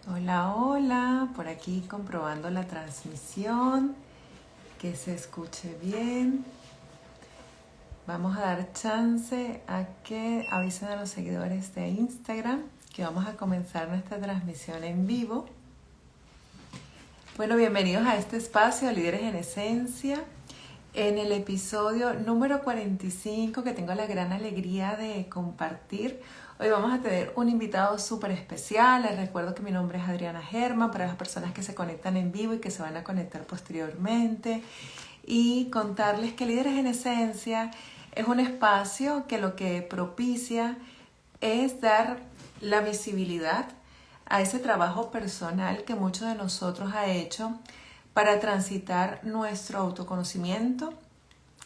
Hola, hola, por aquí comprobando la transmisión, que se escuche bien. Vamos a dar chance a que avisen a los seguidores de Instagram que vamos a comenzar nuestra transmisión en vivo. Bueno, bienvenidos a este espacio, Líderes en Esencia. En el episodio número 45 que tengo la gran alegría de compartir, hoy vamos a tener un invitado súper especial. Les recuerdo que mi nombre es Adriana Germán para las personas que se conectan en vivo y que se van a conectar posteriormente. Y contarles que Líderes en Esencia es un espacio que lo que propicia es dar la visibilidad a ese trabajo personal que muchos de nosotros ha hecho para transitar nuestro autoconocimiento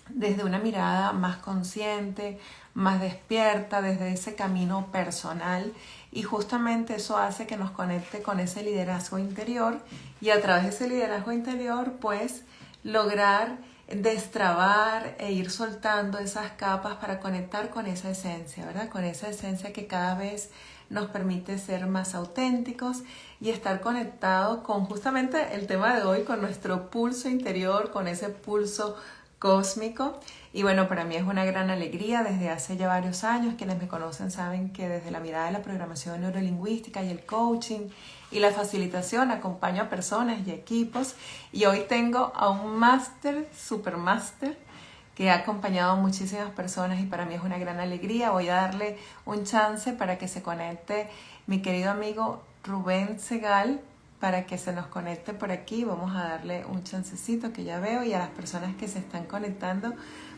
desde una mirada más consciente, más despierta, desde ese camino personal, y justamente eso hace que nos conecte con ese liderazgo interior y a través de ese liderazgo interior pues lograr destrabar e ir soltando esas capas para conectar con esa esencia, ¿verdad? Con esa esencia que cada vez nos permite ser más auténticos y estar conectados con justamente el tema de hoy, con nuestro pulso interior, con ese pulso cósmico. Y bueno, para mí es una gran alegría desde hace ya varios años. Quienes me conocen saben que desde la mirada de la programación neurolingüística y el coaching y la facilitación acompaño a personas y equipos. Y hoy tengo a un máster, super máster, que ha acompañado a muchísimas personas y para mí es una gran alegría. Voy a darle un chance para que se conecte mi querido amigo Rubén Segal, para que se nos conecte por aquí. Vamos a darle un chancecito que ya veo, y a las personas que se están conectando,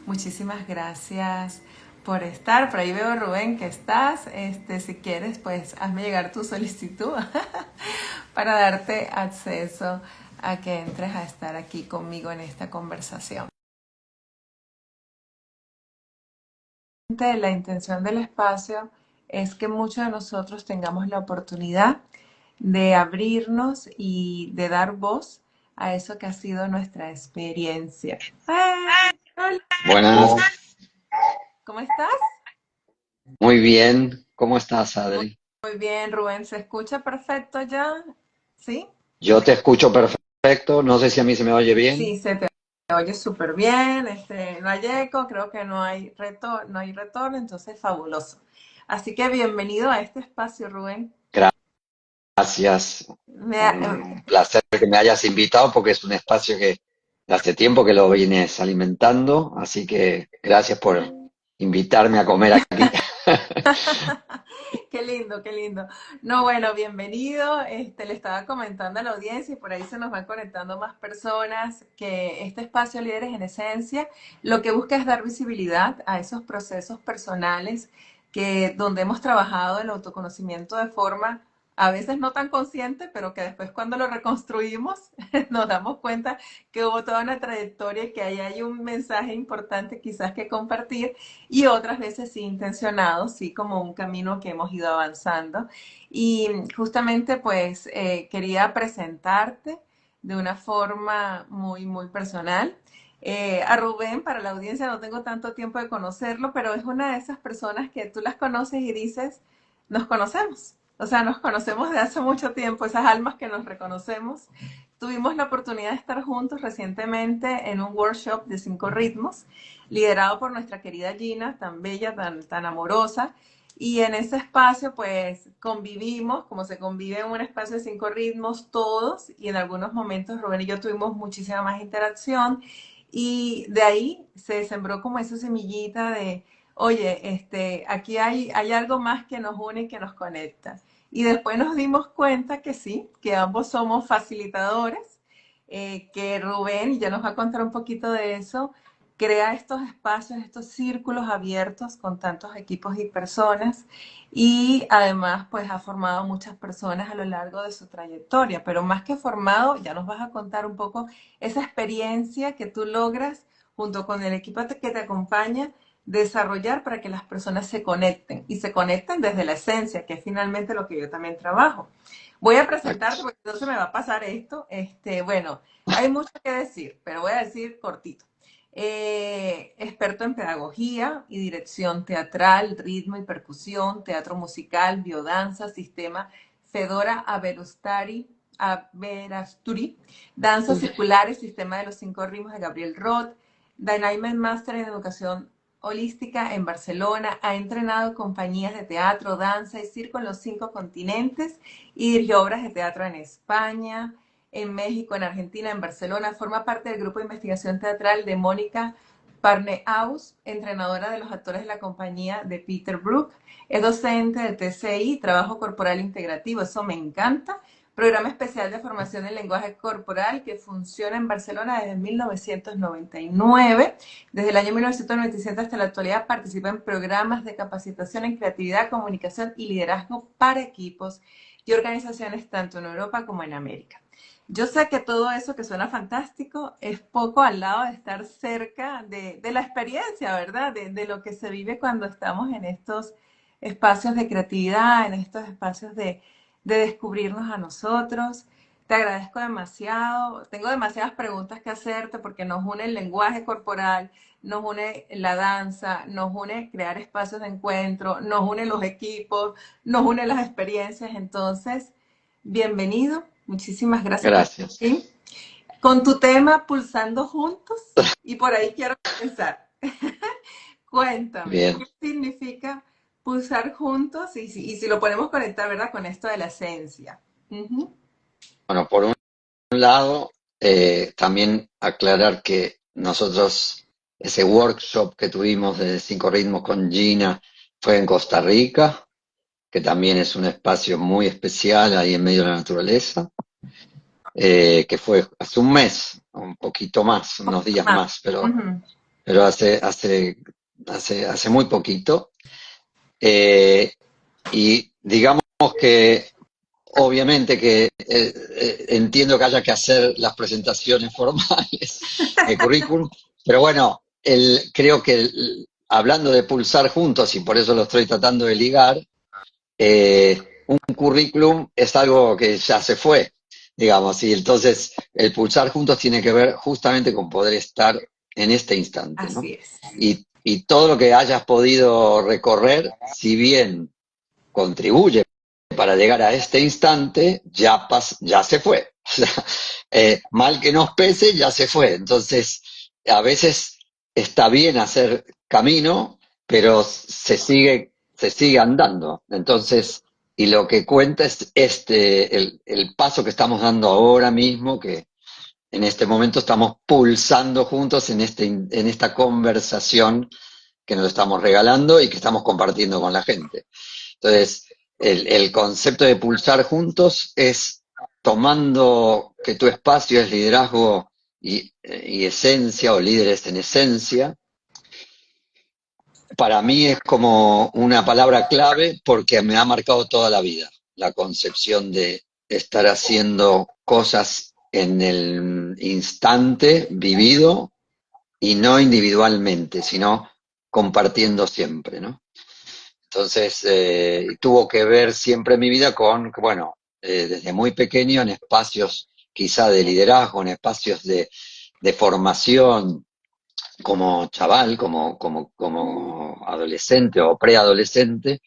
muchísimas gracias por estar. Por ahí veo, Rubén, que estás. Si quieres, pues hazme llegar tu solicitud para darte acceso a que entres a estar aquí conmigo en esta conversación. La intención del espacio es que muchos de nosotros tengamos la oportunidad de abrirnos y de dar voz a eso que ha sido nuestra experiencia. ¡Ay! Hola, Buenas, ¿cómo estás? muy bien. ¿Cómo estás, Muy, Adri? muy bien, Rubén. ¿Se escucha perfecto ya? ¿Sí? Yo te escucho perfecto. No sé si a mí se me oye bien. Sí, se te oye súper bien. No hay eco, creo que no hay retorno, entonces fabuloso. Así que bienvenido a este espacio, Rubén. Gracias. Me ha- Un placer que me hayas invitado porque es un espacio que hace tiempo que lo vienes alimentando. Así que gracias por invitarme a comer aquí. Qué lindo, qué lindo. No, bueno, bienvenido. Le estaba comentando a la audiencia y por ahí se nos van conectando más personas que este espacio Líderes en Esencia lo que busca es dar visibilidad a esos procesos personales donde hemos trabajado el autoconocimiento de forma a veces no tan consciente, pero que después cuando lo reconstruimos nos damos cuenta que hubo toda una trayectoria y que ahí hay un mensaje importante quizás que compartir, y otras veces sí intencionados, sí, como un camino que hemos ido avanzando. Y justamente pues quería presentarte de una forma muy, muy personal. A Rubén, para la audiencia, no tengo tanto tiempo de conocerlo, pero es una de esas personas que tú las conoces y dices, nos conocemos. O sea, nos conocemos de hace mucho tiempo, esas almas que nos reconocemos. Tuvimos la oportunidad de estar juntos recientemente en un workshop de 5 ritmos liderado por nuestra querida Gina, tan bella, tan amorosa. Y en ese espacio, pues convivimos, como se convive en un espacio de 5 ritmos, todos, y en algunos momentos Rubén y yo tuvimos muchísima más interacción. Y de ahí se sembró como esa semillita de, oye, aquí hay algo más que nos une y que nos conecta. Y después nos dimos cuenta que sí, que ambos somos facilitadores, que Rubén, y ya nos va a contar un poquito de eso, crea estos espacios, estos círculos abiertos con tantos equipos y personas, y además pues ha formado muchas personas a lo largo de su trayectoria, pero más que formado, ya nos vas a contar un poco esa experiencia que tú logras junto con el equipo que te acompaña desarrollar para que las personas se conecten y se conecten desde la esencia, que es finalmente lo que yo también trabajo. Voy a presentarte porque no se me va a pasar esto. Bueno, hay mucho que decir, pero voy a decir cortito. Experto en pedagogía y dirección teatral, ritmo y percusión, teatro musical, biodanza, sistema Fedora Averasturi, Danzas Circulares, Sistema de los Cinco Ritmos de Gabriel Roth, Dynamic Master en Educación Holística en Barcelona, ha entrenado compañías de teatro, danza y circo en los 5 continentes y dirigió obras de teatro en España, en México, en Argentina, en Barcelona. Forma parte del grupo de investigación teatral de Mónica Parnehaus, entrenadora de los actores de la compañía de Peter Brook. Es docente del TCI, Trabajo Corporal Integrativo, eso me encanta. Programa especial de formación en lenguaje corporal que funciona en Barcelona desde 1999. Desde el año 1997 hasta la actualidad participa en programas de capacitación en creatividad, comunicación y liderazgo para equipos y organizaciones tanto en Europa como en América. Yo sé que todo eso que suena fantástico es poco al lado de estar cerca de la experiencia, ¿verdad? De lo que se vive cuando estamos en estos espacios de creatividad, en estos espacios de descubrirnos a nosotros. Te agradezco demasiado. Tengo demasiadas preguntas que hacerte porque nos une el lenguaje corporal, nos une la danza, nos une crear espacios de encuentro, nos une los equipos, nos une las experiencias. Entonces, bienvenido. Muchísimas gracias por estar Gracias. aquí. Con tu tema, Pulsando Juntos, y por ahí quiero comenzar. Cuéntame, Bien. ¿qué significa pulsar juntos? Y si lo podemos conectar, ¿verdad? Con esto de la esencia. Ujú. Bueno, por un lado, también aclarar que nosotros, ese workshop que tuvimos de 5 ritmos con Gina fue en Costa Rica, que también es un espacio muy especial ahí en medio de la naturaleza, que fue hace un mes, un poquito más, unos días Ah, más, pero, ujú. pero hace muy poquito. Eh, y digamos que obviamente que entiendo que haya que hacer las presentaciones formales de currículum, pero bueno, creo que hablando de pulsar juntos, y por eso lo estoy tratando de ligar, un currículum es algo que ya se fue, digamos, y entonces el pulsar juntos tiene que ver justamente con poder estar en este instante, ¿no? Así es. Y todo lo que hayas podido recorrer, si bien contribuye para llegar a este instante, ya se fue. O sea, mal que nos pese, ya se fue. Entonces, a veces está bien hacer camino, pero se sigue andando. Entonces, y lo que cuenta es el paso que estamos dando ahora mismo, que en este momento estamos pulsando juntos en esta conversación que nos estamos regalando y que estamos compartiendo con la gente. Entonces, el concepto de pulsar juntos es tomando que tu espacio es liderazgo y esencia, o líderes en esencia. Para mí es como una palabra clave porque me ha marcado toda la vida, la concepción de estar haciendo cosas en el instante vivido y no individualmente, sino compartiendo siempre, ¿no? Entonces, tuvo que ver siempre mi vida con, bueno, desde muy pequeño en espacios quizá de liderazgo, en espacios de formación como chaval, como adolescente o preadolescente,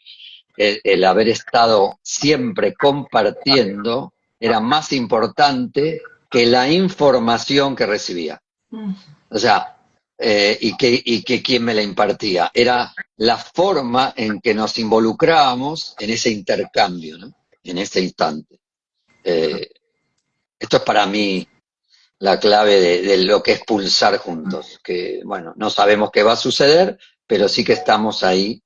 el haber estado siempre compartiendo era más importante que la información que recibía. Mm. O sea, y que quién me la impartía. Era la forma en que nos involucrábamos en ese intercambio, ¿no? En ese instante. Eh, Esto es para mí la clave de lo que es pulsar juntos, que bueno, no sabemos qué va a suceder, pero sí que estamos ahí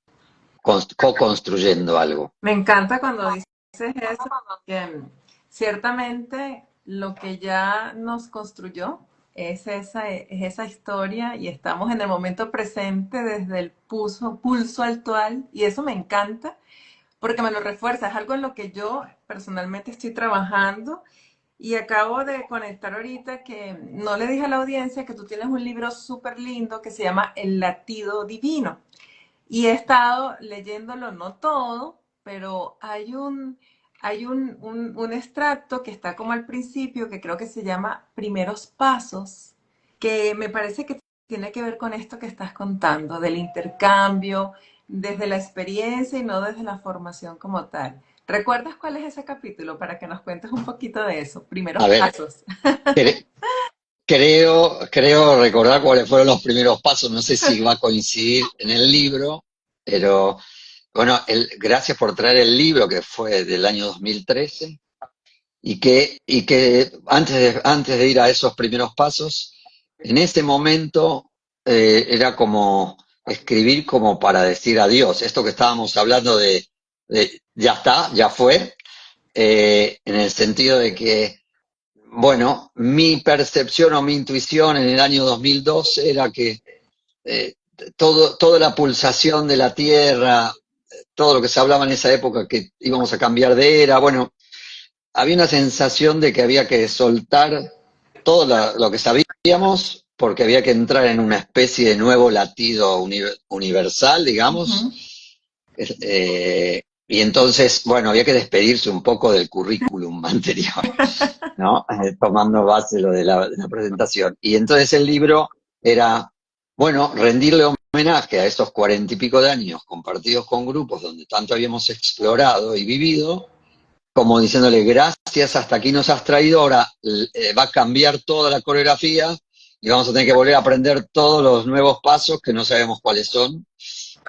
co-construyendo algo. Me encanta cuando dices eso, que ciertamente lo que ya nos construyó es esa historia y estamos en el momento presente desde el pulso actual y eso me encanta porque me lo refuerza, es algo en lo que yo personalmente estoy trabajando y acabo de conectar ahorita que no le dije a la audiencia que tú tienes un libro súper lindo que se llama El latido divino. Y he estado leyéndolo, no todo, pero hay un extracto que está como al principio, que creo que se llama Primeros Pasos, que me parece que tiene que ver con esto que estás contando, del intercambio, desde la experiencia y no desde la formación como tal. ¿Recuerdas cuál es ese capítulo para que nos cuentes un poquito de eso? Primeros A ver, pasos. cre- creo recordar cuáles fueron los primeros pasos. No sé si va a coincidir en el libro, pero bueno, gracias por traer el libro que fue del año 2013 y que antes de ir a esos primeros pasos, en ese momento era como escribir como para decir adiós. Esto que estábamos hablando de ya está, ya fue, en el sentido de que, bueno, mi percepción o mi intuición en el año 2012 era que eh, toda la pulsación de la Tierra, todo lo que se hablaba en esa época, que íbamos a cambiar de era, bueno, había una sensación de que había que soltar todo lo que sabíamos porque había que entrar en una especie de nuevo latido universal, digamos. Ujú. Y entonces, bueno, había que despedirse un poco del currículum anterior, ¿no? Tomando base lo de la presentación. Y entonces el libro era, bueno, rendirle homenaje a esos 40 y pico de años compartidos con grupos donde tanto habíamos explorado y vivido, como diciéndole gracias, hasta aquí nos has traído, ahora va a cambiar toda la coreografía y vamos a tener que volver a aprender todos los nuevos pasos que no sabemos cuáles son.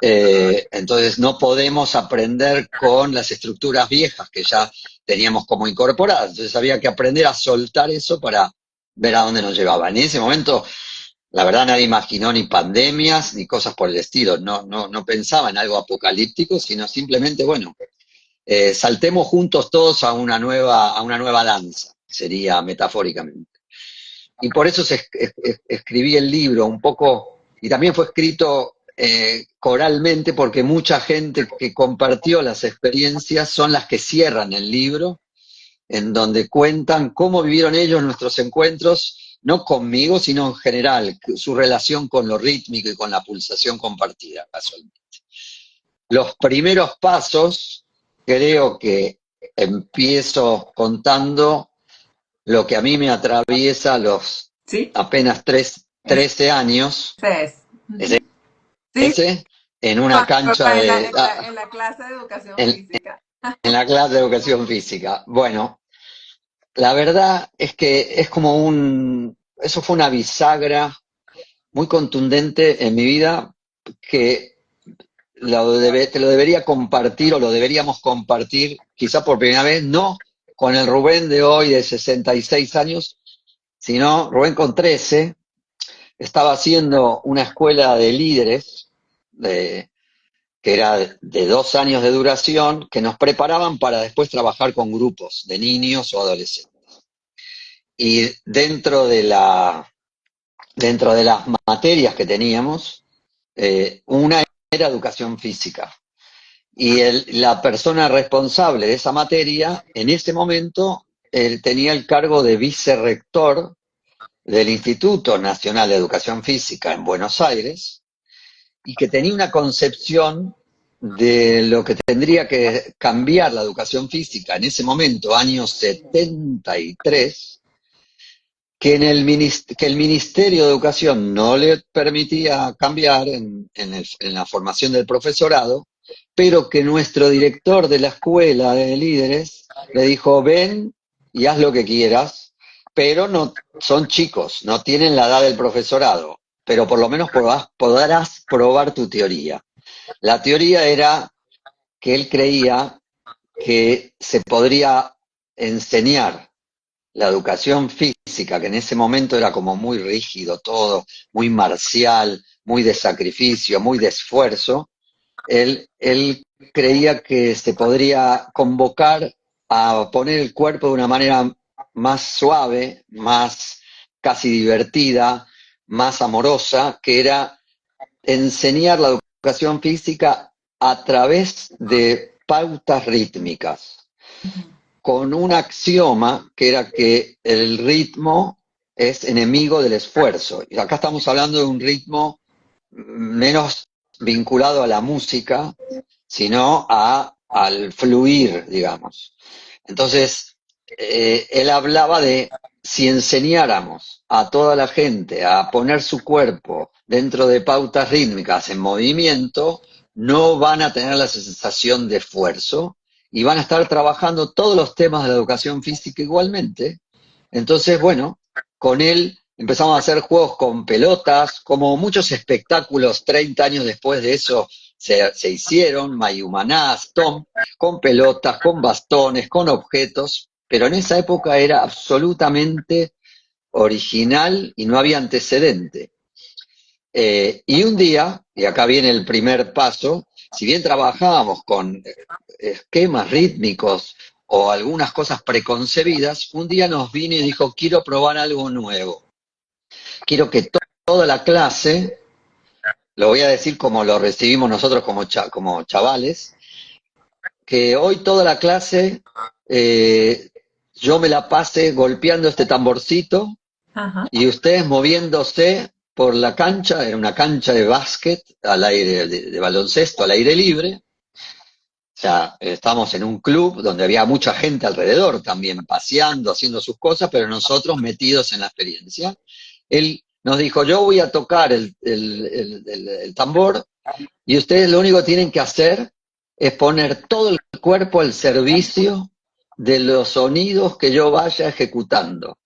Entonces no podemos aprender con las estructuras viejas que ya teníamos como incorporadas. Entonces había que aprender a soltar eso para ver a dónde nos llevaba. En ese momento, la verdad, nadie imaginó ni pandemias ni cosas por el estilo. No pensaba en algo apocalíptico, sino simplemente, bueno, saltemos juntos todos a una nueva danza, sería metafóricamente. Y por eso escribí el libro un poco, y también fue escrito coralmente porque mucha gente que compartió las experiencias son las que cierran el libro, en donde cuentan cómo vivieron ellos nuestros encuentros, no conmigo, sino en general, su relación con lo rítmico y con la pulsación compartida, casualmente. Los primeros pasos, creo que empiezo contando lo que a mí me atraviesa a los Sí, apenas ese 13 años, es. ese, Ujú. Sí, ese, en una cuando cancha estás en de, en la clase de educación en, física. en la clase de educación física. Bueno, la verdad es que es como eso fue una bisagra muy contundente en mi vida que te lo debería compartir o lo deberíamos compartir quizá por primera vez, no con el Rubén de hoy de 66 años, sino Rubén con 13, estaba haciendo una escuela de líderes, de, que era de 2 años de duración, que nos preparaban para después trabajar con grupos de niños o adolescentes. Y dentro de las materias que teníamos, una era educación física. Y la persona responsable de esa materia, en ese momento, él tenía el cargo de vicerrector del Instituto Nacional de Educación Física en Buenos Aires, y que tenía una concepción de lo que tendría que cambiar la educación física en ese momento, año 73, que el Ministerio de Educación no le permitía cambiar en la formación del profesorado, pero que nuestro director de la escuela de líderes le dijo, ven y haz lo que quieras, pero no son chicos, no tienen la edad del profesorado, pero por lo menos podrás probar tu teoría. La teoría era que él creía que se podría enseñar la educación física, que en ese momento era como muy rígido todo, muy marcial, muy de sacrificio, muy de esfuerzo, él creía que se podría convocar a poner el cuerpo de una manera más suave, más casi divertida, más amorosa, que era enseñar la educación física a través de pautas rítmicas con un axioma que era que el ritmo es enemigo del esfuerzo. Y acá estamos hablando de un ritmo menos vinculado a la música, sino al fluir, digamos. Entonces, él hablaba de si enseñáramos a toda la gente a poner su cuerpo dentro de pautas rítmicas en movimiento, no van a tener la sensación de esfuerzo y van a estar trabajando todos los temas de la educación física igualmente. Entonces, bueno, con él empezamos a hacer juegos con pelotas, como muchos espectáculos 30 años después de eso se hicieron, Mayumanás, Tom, con pelotas, con bastones, con objetos, pero en esa época era absolutamente original y no había antecedente. Y un día, y acá viene el primer paso, si bien trabajábamos con esquemas rítmicos o algunas cosas preconcebidas, un día nos vino y dijo, quiero probar algo nuevo. Quiero que toda la clase, lo voy a decir como lo recibimos nosotros como chavales, que hoy toda la clase yo me la pase golpeando este tamborcito Ajá. y ustedes moviéndose por la cancha, era una cancha de básquet, al aire, de baloncesto, al aire libre. O sea, estamos en un club donde había mucha gente alrededor también, paseando, haciendo sus cosas, pero nosotros metidos en la experiencia. Él nos dijo, yo voy a tocar el tambor y ustedes lo único que tienen que hacer es poner todo el cuerpo al servicio de los sonidos que yo vaya ejecutando.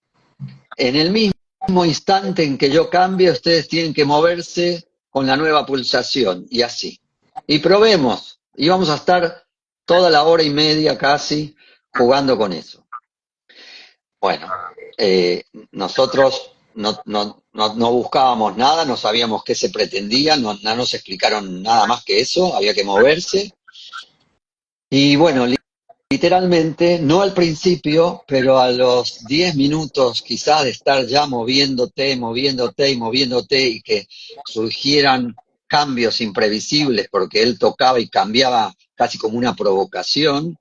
En el mismo instante en que yo cambie, ustedes tienen que moverse con la nueva pulsación y así. Y probemos. Y vamos a estar toda la hora y media casi jugando con eso. Bueno, nosotros no buscábamos nada, no sabíamos qué se pretendía, no nos explicaron nada más que eso, había que moverse. Y bueno, literalmente, no al principio, pero a los 10 minutos quizás de estar ya moviéndote, moviéndote y moviéndote y que surgieran cambios imprevisibles porque él tocaba y cambiaba casi como una provocación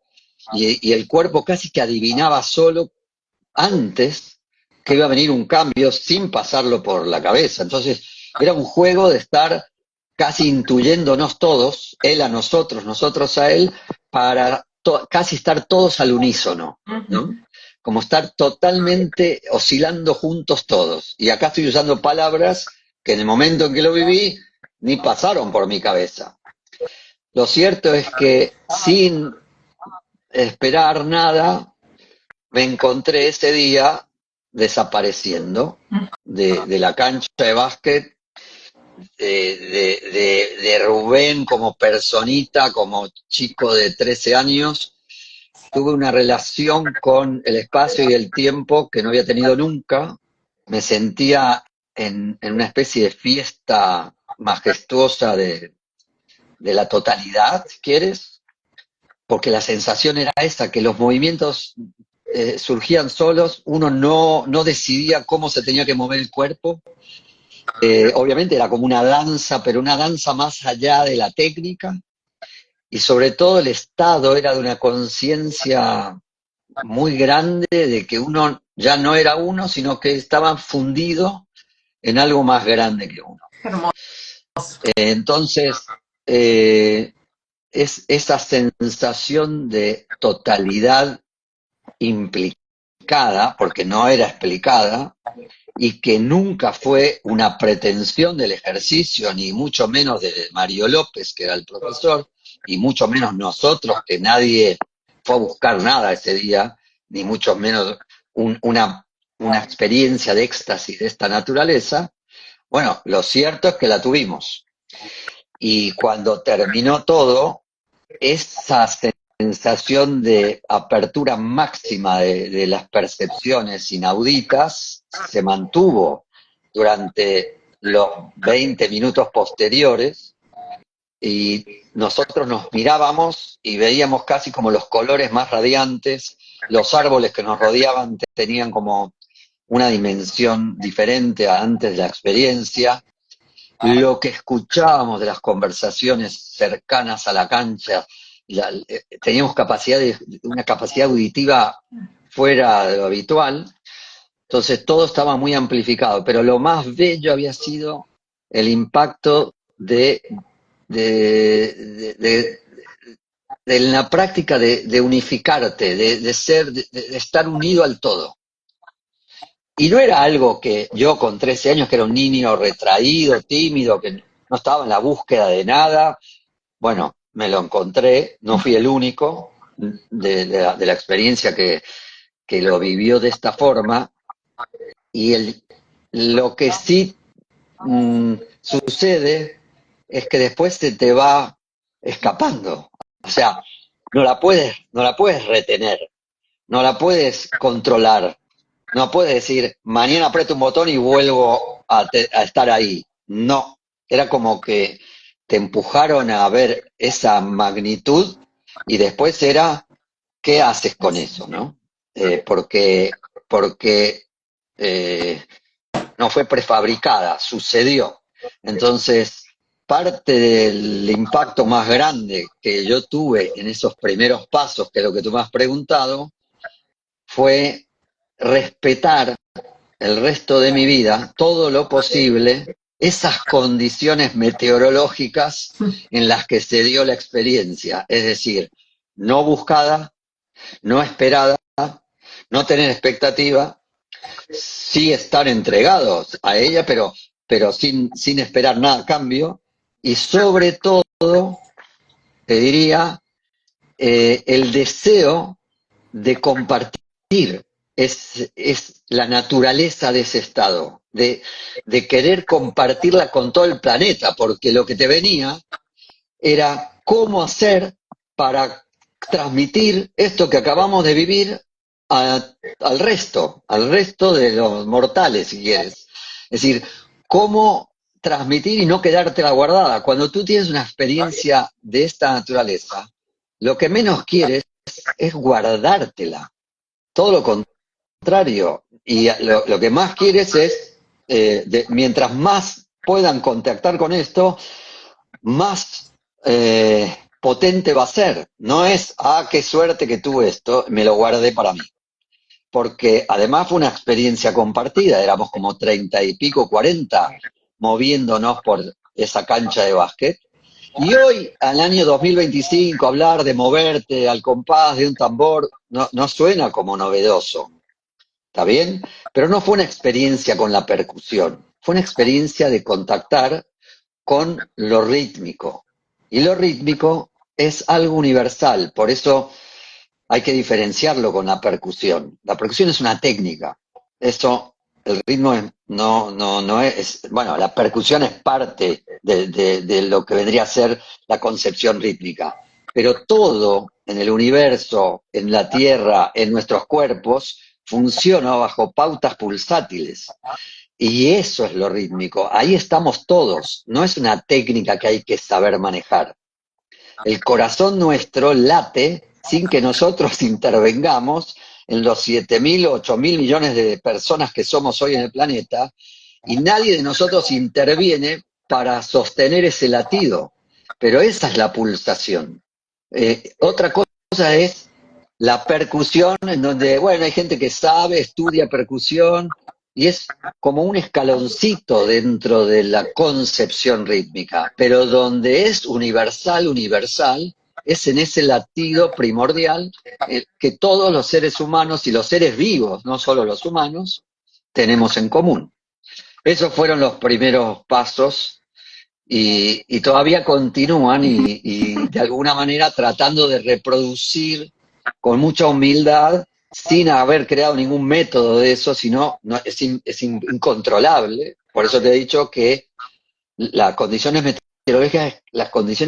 y el cuerpo casi que adivinaba solo antes que iba a venir un cambio sin pasarlo por la cabeza. Entonces era un juego de estar casi intuyéndonos todos, él a nosotros, nosotros a él, para casi estar todos al unísono, Ujú. ¿no? Como estar totalmente oscilando juntos todos. Y acá estoy usando palabras que en el momento en que lo viví ni pasaron por mi cabeza. Lo cierto es que sin esperar nada, me encontré ese día desapareciendo de la cancha de básquet, de Rubén como personita, como chico de 13 años. Tuve una relación con el espacio y el tiempo que no había tenido nunca. Me sentía en una especie de fiesta majestuosa de la totalidad, si quieres, porque la sensación era esa, que los movimientos surgían solos, uno no decidía cómo se tenía que mover el cuerpo. Obviamente era como una danza, pero una danza más allá de la técnica, y sobre todo el estado era de una conciencia muy grande de que uno ya no era uno, sino que estaba fundido en algo más grande que uno. Hermoso. Entonces, es esa sensación de totalidad implicada, porque no era explicada, y que nunca fue una pretensión del ejercicio, ni mucho menos de Mario López, que era el profesor, y mucho menos nosotros, que nadie fue a buscar nada ese día, ni mucho menos una experiencia de éxtasis de esta naturaleza. Bueno, lo cierto es que la tuvimos. Y cuando terminó todo, esa sensación de apertura máxima de las percepciones inauditas se mantuvo durante los 20 minutos posteriores y nosotros nos mirábamos y veíamos casi como los colores más radiantes, los árboles que nos rodeaban tenían como una dimensión diferente a antes de la experiencia, lo que escuchábamos de las conversaciones cercanas a la cancha, teníamos una capacidad auditiva fuera de lo habitual, entonces todo estaba muy amplificado, pero lo más bello había sido el impacto de la práctica de unificarte, de estar unido al todo. Y no era algo que yo con 13 años, que era un niño retraído, tímido, que no estaba en la búsqueda de nada, bueno, me lo encontré, no fui el único, de la experiencia que lo vivió de esta forma, y lo que sí sucede es que después se te va escapando. O sea, no la puedes retener, no la puedes controlar, no puedes decir, mañana aprieto un botón y vuelvo a estar ahí. No, era como que te empujaron a ver esa magnitud y después era, ¿qué haces con eso, no? Porque eh, no fue prefabricada, sucedió. Entonces, parte del impacto más grande que yo tuve en esos primeros pasos, que es lo que tú me has preguntado, fue respetar el resto de mi vida, todo lo posible, esas condiciones meteorológicas en las que se dio la experiencia, es decir, no buscada, no esperada, no tener expectativa, sí estar entregados a ella, pero sin esperar nada a cambio, y sobre todo, te diría, el deseo de compartir, es la naturaleza de ese estado, de querer compartirla con todo el planeta, porque lo que te venía era cómo hacer para transmitir esto que acabamos de vivir al resto de los mortales, si quieres. Es decir, cómo transmitir y no quedártela guardada. Cuando tú tienes una experiencia de esta naturaleza, lo que menos quieres es guardártela. Todo lo contrario. Y lo que más quieres es, mientras más puedan contactar con esto, más potente va a ser. No es, qué suerte que tuve esto, me lo guardé para mí. Porque además fue una experiencia compartida, éramos como 30 y pico, 40, moviéndonos por esa cancha de básquet. Y hoy, al año 2025, hablar de moverte al compás de un tambor no suena como novedoso, ¿está bien? Pero no fue una experiencia con la percusión, fue una experiencia de contactar con lo rítmico. Y lo rítmico es algo universal, por eso hay que diferenciarlo con la percusión. La percusión es una técnica. Eso, el ritmo no es, bueno, la percusión es parte de lo que vendría a ser la concepción rítmica. Pero todo en el universo, en la Tierra, en nuestros cuerpos, funciona bajo pautas pulsátiles. Y eso es lo rítmico. Ahí estamos todos. No es una técnica que hay que saber manejar. El corazón nuestro late sin que nosotros intervengamos en los 7.000 o 8.000 millones de personas que somos hoy en el planeta, y nadie de nosotros interviene para sostener ese latido. Pero esa es la pulsación. Otra cosa es la percusión, en donde, bueno, hay gente que sabe, estudia percusión, y es como un escaloncito dentro de la concepción rítmica, pero donde es universal, universal, es en ese latido primordial, que todos los seres humanos y los seres vivos, no solo los humanos, tenemos en común. Esos fueron los primeros pasos, y todavía continúan, y de alguna manera tratando de reproducir con mucha humildad, sin haber creado ningún método de eso, sino es incontrolable. Por eso te he dicho que las condiciones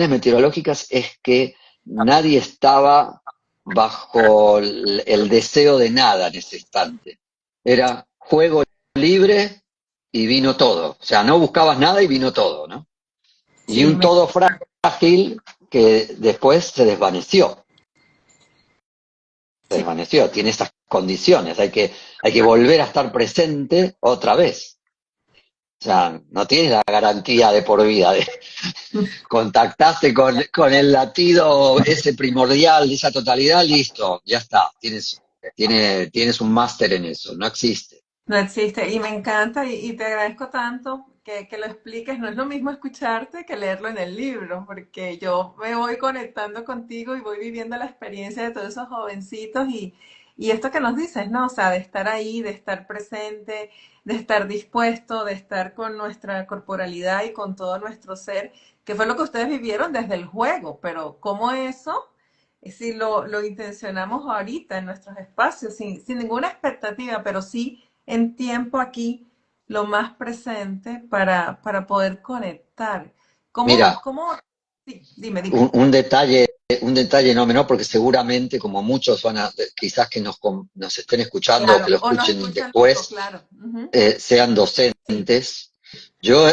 meteorológicas es que nadie estaba bajo el deseo de nada en ese instante. Era juego libre y vino todo. O sea, no buscabas nada y vino todo, ¿no? Y Sí, un todo frágil que después se sí, desvaneció, tiene esas condiciones, hay que volver a estar presente otra vez. O sea, no tienes la garantía de por vida de contactaste con el latido ese primordial, esa totalidad, listo, ya está, tienes un máster en eso, no existe. no existe. Y me encanta y te agradezco tanto que lo expliques. No es lo mismo escucharte que leerlo en el libro, porque yo me voy conectando contigo y voy viviendo la experiencia de todos esos jovencitos y esto que nos dices, ¿no? O sea, de estar ahí, de estar presente, de estar dispuesto, de estar con nuestra corporalidad y con todo nuestro ser, que fue lo que ustedes vivieron desde el juego, pero cómo eso si lo intencionamos ahorita en nuestros espacios, sin ninguna expectativa, pero sí en tiempo aquí, lo más presente para poder conectar. Mira, Sí, dime. un detalle no menor, porque seguramente, como muchos quizás que nos estén escuchando o que Claro, lo o nos escuchen escuchan luego, después, claro. Ujú. sean Sí, docentes. Yo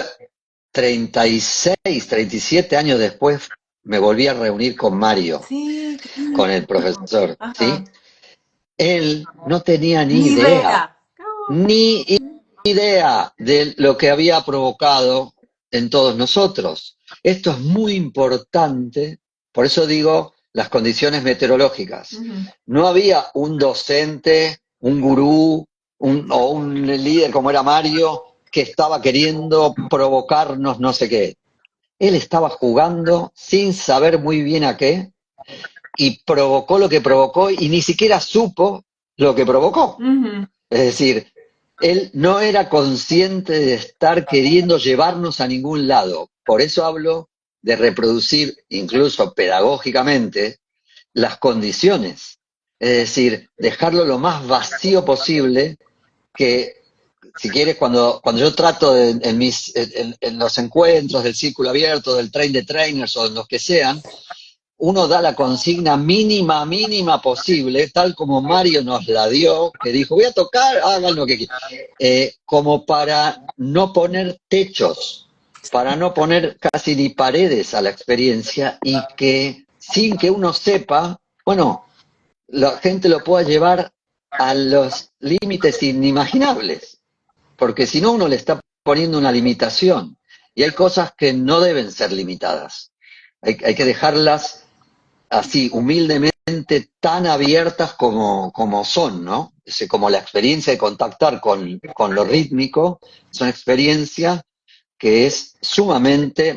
37 años después me volví a reunir con Mario, sí, qué con el lindo. profesor, Ajá. ¿sí? Él no tenía Ni idea. Oh, ni idea de lo que había provocado en todos nosotros. Esto es muy importante, por eso digo las condiciones meteorológicas. ujú. No había un docente, un gurú o un líder como era Mario que estaba queriendo provocarnos no sé qué. Él estaba jugando sin saber muy bien a qué y provocó lo que provocó y ni siquiera supo lo que provocó. Ujú. Es decir, él no era consciente de estar queriendo llevarnos a ningún lado. Por eso hablo de reproducir, incluso pedagógicamente, las condiciones. Es decir, dejarlo lo más vacío posible, que si quieres, cuando yo trato en los encuentros del círculo abierto, del train de trainers o en los que sean, uno da la consigna mínima posible, tal como Mario nos la dio, que dijo, voy a tocar, hagan lo que quieran, como para no poner techos, para no poner casi ni paredes a la experiencia y que sin que uno sepa, bueno, la gente lo pueda llevar a los límites inimaginables, porque si no uno le está poniendo una limitación y hay cosas que no deben ser limitadas, hay que dejarlas así humildemente tan abiertas como son, ¿no? Como la experiencia de contactar con lo rítmico, es una experiencia que es sumamente,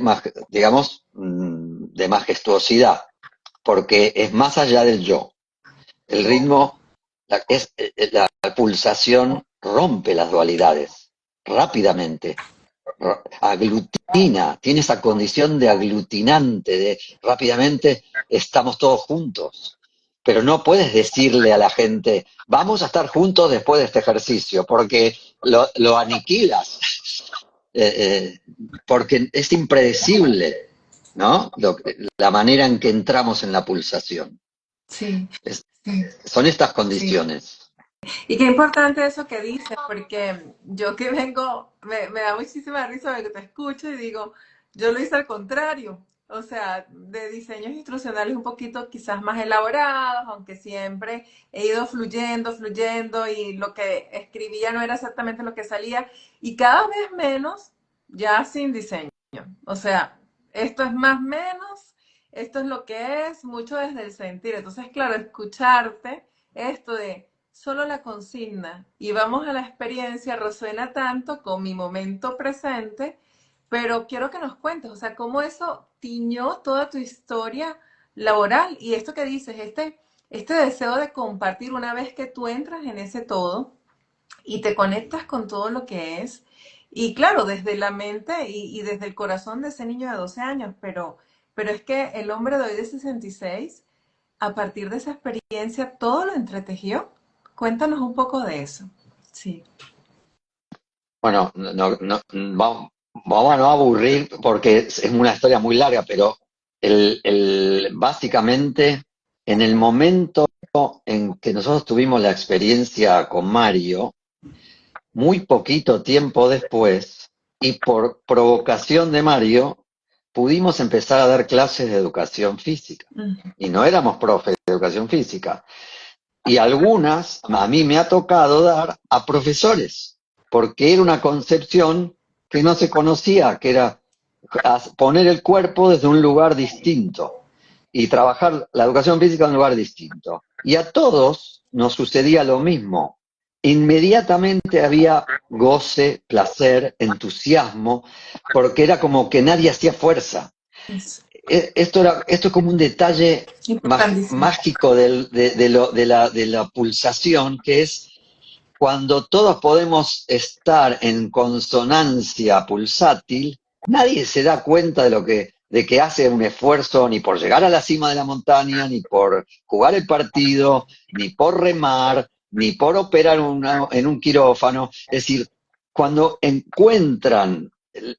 digamos, de majestuosidad, porque es más allá del yo. El ritmo, la pulsación rompe las dualidades rápidamente, aglutina, tiene esa condición de aglutinante, de rápidamente estamos todos juntos. Pero no puedes decirle a la gente, vamos a estar juntos después de este ejercicio, porque lo aniquilas, eh, eh, porque es impredecible, ¿no? La manera en que entramos en la pulsación. Sí, Es- sí, son estas sí. condiciones. Y qué importante eso que dices, porque yo que vengo, me da muchísima risa de que te escucho y digo, yo lo hice al contrario, o sea, de diseños instruccionales un poquito quizás más elaborados, aunque siempre he ido fluyendo y lo que escribía no era exactamente lo que salía y cada vez menos ya sin diseño. O sea, esto es más menos, esto es lo que es, mucho desde el sentir. Entonces, claro, escucharte esto de solo la consigna y vamos a la experiencia resuena tanto con mi momento presente, pero quiero que nos cuentes, o sea, cómo eso tiñó toda tu historia laboral y esto que dices, este deseo de compartir una vez que tú entras en ese todo y te conectas con todo lo que es. Y claro, desde la mente y desde el corazón de ese niño de 12 años, pero es que el hombre de hoy de 66 a partir de esa experiencia, todo lo entretejió. Cuéntanos un poco de eso. Sí. Bueno, vamos a no aburrir porque es una historia muy larga, pero básicamente en el momento en que nosotros tuvimos la experiencia con Mario, muy poquito tiempo después, y por provocación de Mario, pudimos empezar a dar clases de educación física. Ujú. Y no éramos profes de educación física. Y algunas a mí me ha tocado dar a profesores, porque era una concepción que no se conocía, que era poner el cuerpo desde un lugar distinto y trabajar la educación física en un lugar distinto. Y a todos nos sucedía lo mismo. Inmediatamente había goce, placer, entusiasmo, porque era como que nadie hacía fuerza. Eso. Esto es como un detalle Importantísimo. mágico de la pulsación, que es cuando todos podemos estar en consonancia pulsátil, nadie se da cuenta de que hace un esfuerzo ni por llegar a la cima de la montaña, ni por jugar el partido, ni por remar, ni por operar en un quirófano. Es decir, cuando encuentran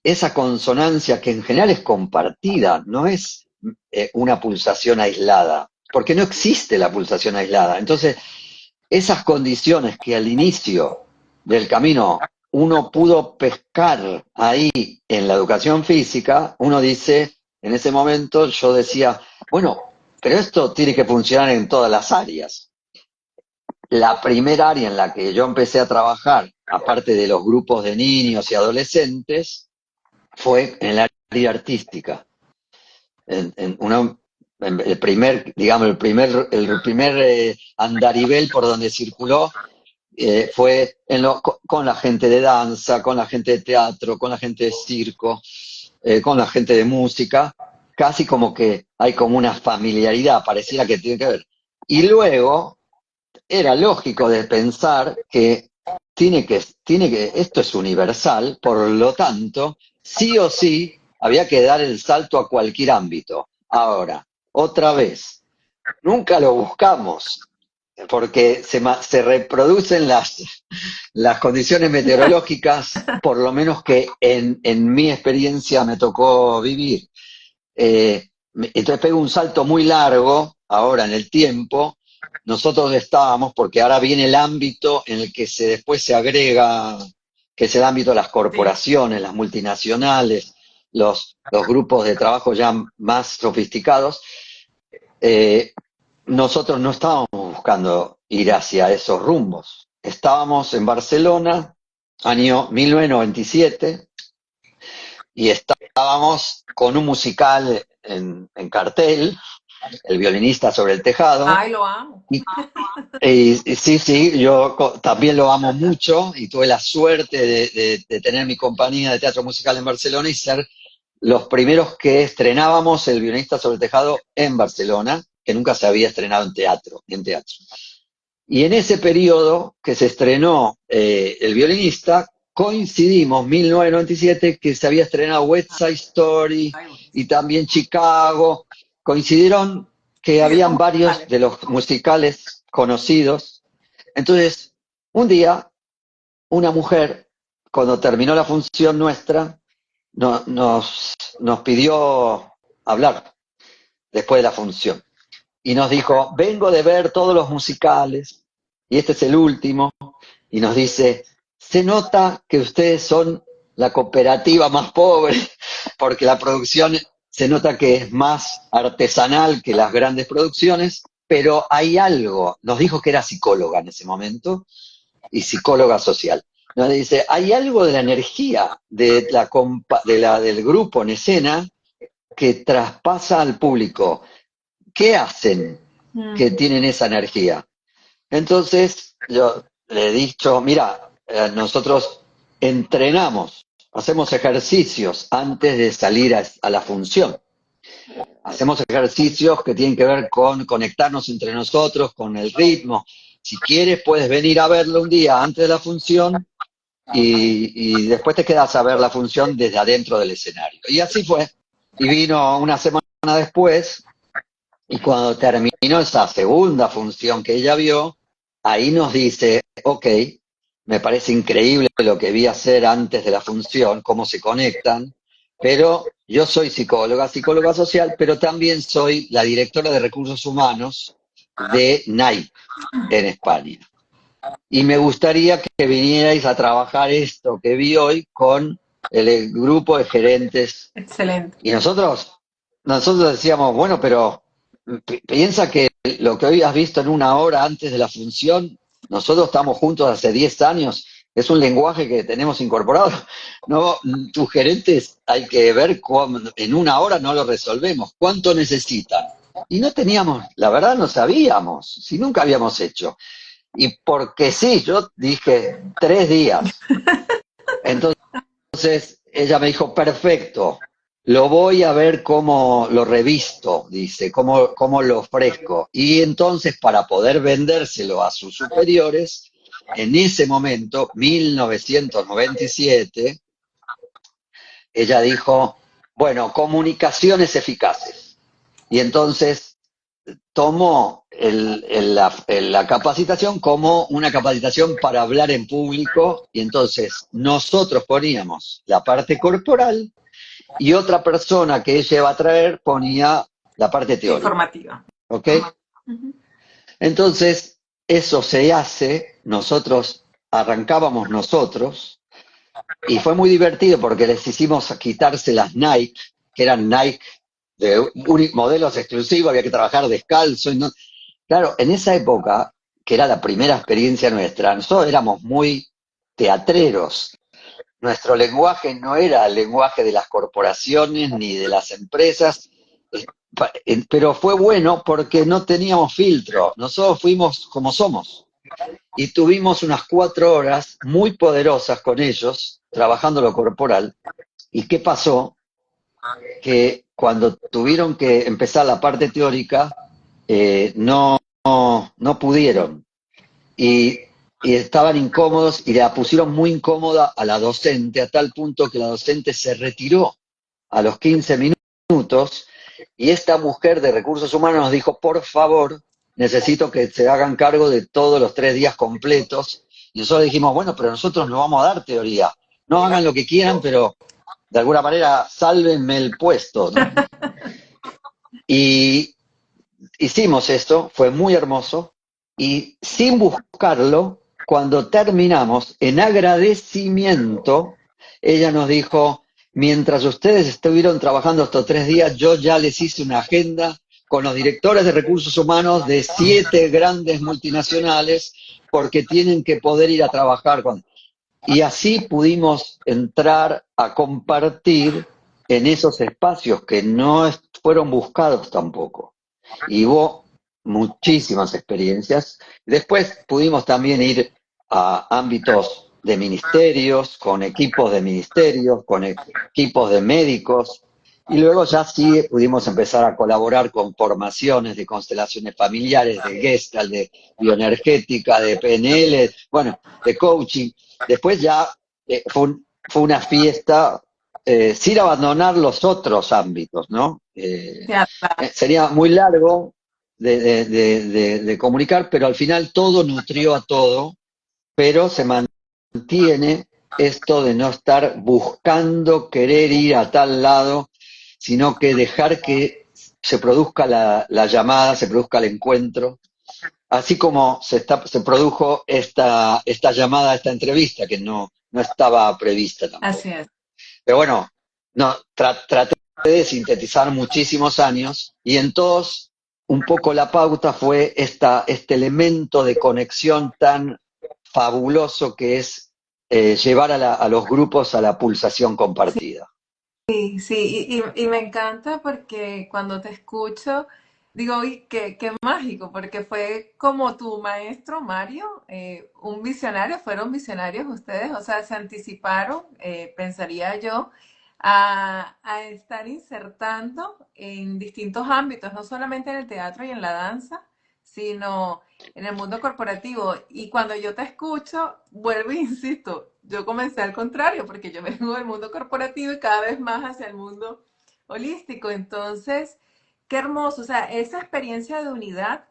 esa consonancia que en general es compartida, no es una pulsación aislada, porque no existe la pulsación aislada. Entonces, esas condiciones que al inicio del camino uno pudo pescar ahí en la educación física, uno dice, en ese momento yo decía, bueno, pero esto tiene que funcionar en todas las áreas. La primera área en la que yo empecé a trabajar, aparte de los grupos de niños y adolescentes, fue en el área artística. El primer, digamos, el primer andarivel por donde circuló fue con la gente de danza, con la gente de teatro, con la gente de circo, con la gente de música, casi como que hay como una familiaridad, pareciera que tiene que ver. Y luego era lógico de pensar que esto es universal, por lo tanto, sí o sí había que dar el salto a cualquier ámbito. Ahora, otra vez, nunca lo buscamos, porque se reproducen las condiciones meteorológicas, por lo menos que en mi experiencia me tocó vivir. Entonces pego un salto muy largo, ahora en el tiempo. Nosotros estábamos, porque ahora viene el ámbito en el que después se agrega, que es el ámbito de las Sí. corporaciones, las multinacionales, los grupos de trabajo ya más sofisticados. Eh, Nosotros no estábamos buscando ir hacia esos rumbos. Estábamos en Barcelona, año 1997, y estábamos con un musical en cartel, El violinista sobre el tejado. Ay, lo amo. Y, y sí, sí, también lo amo mucho y tuve la suerte de tener mi compañía de teatro musical en Barcelona y ser los primeros que estrenábamos El violinista sobre el tejado en Barcelona, que nunca se había estrenado en teatro. Y en ese periodo que se estrenó El violinista, coincidimos, 1997, que se había estrenado West Side Story Ay, bueno. y también Chicago. Coincidieron que Sí, esos habían varios musicales. de los musicales conocidos. Entonces, un día, una mujer, cuando terminó la función nuestra, nos pidió hablar después de la función y nos dijo, vengo de ver todos los musicales y este es el último, y nos dice, se nota que ustedes son la cooperativa más pobre, porque la producción se nota que es más artesanal que las grandes producciones, pero hay algo, nos dijo que era psicóloga en ese momento, y psicóloga social. Nos dice, hay algo de la energía del grupo en escena que traspasa al público. ¿Qué hacen que Mm. tienen esa energía? Entonces yo le he dicho, mira, nosotros entrenamos, hacemos ejercicios antes de salir a la función. Hacemos ejercicios que tienen que ver con conectarnos entre nosotros, con el ritmo. Si quieres, puedes venir a verlo un día antes de la función y después te quedas a ver la función desde adentro del escenario. Y así fue. Y vino una semana después y cuando terminó esa segunda función que ella vio, ahí nos dice, ok, me parece increíble lo que vi hacer antes de la función, cómo se conectan, pero yo soy psicóloga social, pero también soy la directora de recursos humanos de Nike en España. Y me gustaría que vinierais a trabajar esto que vi hoy con el grupo de gerentes. Excelente. Y nosotros decíamos, bueno, pero piensa que lo que hoy has visto en una hora antes de la función, nosotros estamos juntos hace 10 años, es un lenguaje que tenemos incorporado. No, tus gerentes hay que ver cómo en una hora no lo resolvemos, cuánto necesitan. Y no teníamos, la verdad no sabíamos, si nunca habíamos hecho. Y porque sí, yo dije 3 días. Entonces ella me dijo, perfecto, lo voy a ver cómo lo revisto, dice, cómo lo ofrezco. Y entonces, para poder vendérselo a sus superiores, en ese momento, 1997, ella dijo, Bueno, comunicaciones eficaces. Y entonces tomo la capacitación como una capacitación para hablar en público y entonces nosotros poníamos la parte corporal y otra persona que ella iba a traer ponía la parte teórica. Informativa. ¿Ok? Ujú. Entonces, eso se hace, nosotros arrancábamos nosotros y fue muy divertido porque les hicimos quitarse las Nike, que eran Nike de modelos exclusivos, había que trabajar descalzo. Y no, claro, en esa época, que era la primera experiencia nuestra, nosotros éramos muy teatreros. Nuestro lenguaje no era el lenguaje de las corporaciones ni de las empresas, pero fue bueno porque no teníamos filtro. Nosotros fuimos como somos y tuvimos unas 4 horas muy poderosas con ellos, trabajando lo corporal. ¿Y qué pasó? Que cuando tuvieron que empezar la parte teórica, no pudieron y, y estaban incómodos y la pusieron muy incómoda a la docente, a tal punto que la docente se retiró a los 15 minutos y esta mujer de recursos humanos nos dijo, por favor, necesito que se hagan cargo de todos los 3 días completos. Y nosotros dijimos, bueno, pero nosotros no vamos a dar teoría. No hagan lo que quieran, pero de alguna manera sálvenme el puesto, ¿no? Y hicimos esto, fue muy hermoso, y sin buscarlo, cuando terminamos, en agradecimiento, ella nos dijo, mientras ustedes estuvieron trabajando estos 3 días, yo ya les hice una agenda con los directores de recursos humanos de 7 grandes multinacionales, porque tienen que poder ir a trabajar con... Y así pudimos entrar a compartir en esos espacios que no fueron buscados tampoco. Y hubo muchísimas experiencias. Después pudimos también ir a ámbitos de ministerios, con equipos de ministerios, con equipos de médicos, y luego ya sí pudimos empezar a colaborar con formaciones de constelaciones familiares, de Gestalt, de bioenergética, de PNL, bueno, de coaching. Después ya fue una fiesta sin abandonar los otros ámbitos, ¿no? Ya, Sería muy largo de comunicar, pero al final todo nutrió a todo, pero se mantiene esto de no estar buscando querer ir a tal lado, sino que dejar que se produzca la llamada, se produzca el encuentro, así como se produjo esta llamada, esta entrevista, que no estaba prevista así tampoco. es. Pero bueno, no, traté de sintetizar muchísimos años y en todos un poco la pauta fue este elemento de conexión tan fabuloso que es llevar a los grupos a la pulsación compartida. Sí, sí, y me encanta porque cuando te escucho, digo, uy, qué mágico, porque fue como tu maestro Mario, un visionario, fueron visionarios ustedes, o sea, se anticiparon, pensaría yo, a estar insertando en distintos ámbitos, no solamente en el teatro y en la danza, sino en el mundo corporativo. Y cuando yo te escucho, vuelvo e insisto, yo comencé al contrario, porque yo vengo del mundo corporativo y cada vez más hacia el mundo holístico. Entonces, qué hermoso, o sea, esa experiencia de unidad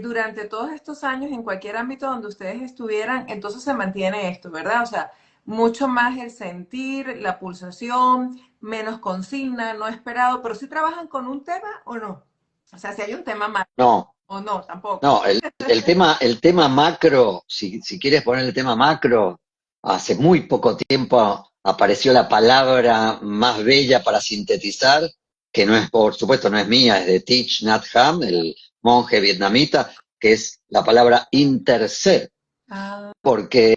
durante todos estos años en cualquier ámbito donde ustedes estuvieran, entonces se mantiene esto, ¿verdad? O sea, mucho más el sentir, la pulsación, menos consigna, no esperado, pero si trabajan con un tema o no. O sea, si hay un tema más No, o no, tampoco. no, el tema macro, si quieres poner el tema macro, hace muy poco tiempo apareció la palabra más bella para sintetizar, que no es, por supuesto, no es mía, es de Thich Nhat Hanh, el monje vietnamita, que es la palabra interser. Ah, Porque,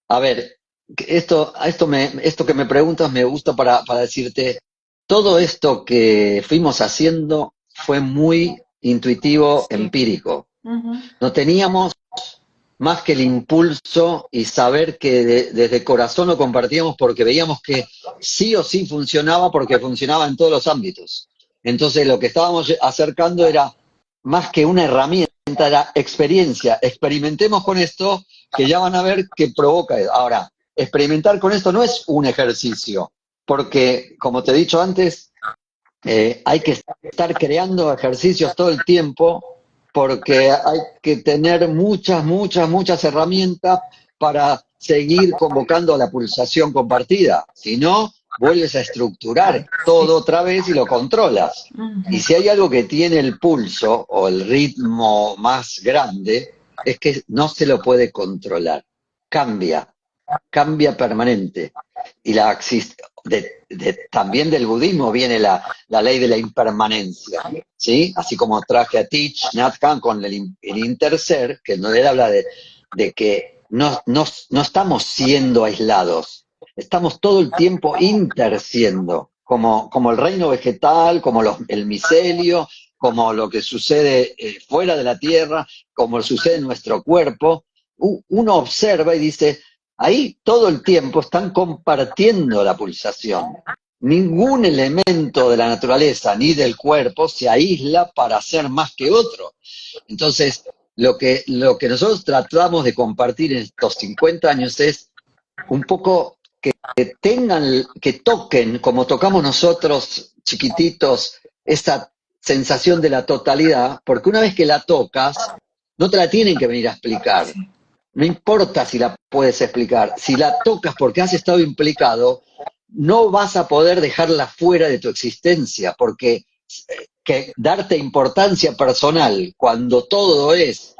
a ver, esto que me preguntas me gusta para decirte, todo esto que fuimos haciendo fue muy intuitivo, sí. empírico. Ujú. No teníamos más que el impulso y saber que desde corazón lo compartíamos porque veíamos que sí o sí funcionaba porque funcionaba en todos los ámbitos. Entonces lo que estábamos acercando era más que una herramienta, era experiencia. Experimentemos con esto que ya van a ver que provoca. Ahora, experimentar con esto no es un ejercicio, porque, como te he dicho antes, hay que estar creando ejercicios todo el tiempo porque hay que tener muchas herramientas para seguir convocando a la pulsación compartida. Si no, vuelves a estructurar Sí. todo otra vez y lo controlas. Y Ujú. si hay algo que tiene el pulso o el ritmo más grande, es que no se lo puede controlar. Cambia, cambia permanente. Y también del budismo viene la ley de la impermanencia, ¿sí? Así como traje a Thich Nhat Hanh con el interser, que no él habla de que no estamos siendo aislados, estamos todo el tiempo intersiendo, como el reino vegetal, como el micelio, como lo que sucede fuera de la tierra, como sucede en nuestro cuerpo. Uno observa y dice, ahí todo el tiempo están compartiendo la pulsación. Ningún elemento de la naturaleza ni del cuerpo se aísla para ser más que otro. Entonces, lo que nosotros tratamos de compartir en estos 50 años es un poco que toquen, como tocamos nosotros chiquititos, esa sensación de la totalidad, porque una vez que la tocas, no te la tienen que venir a explicar. Sí. No importa si la puedes explicar, si la tocas porque has estado implicado, no vas a poder dejarla fuera de tu existencia, porque que darte importancia personal cuando todo es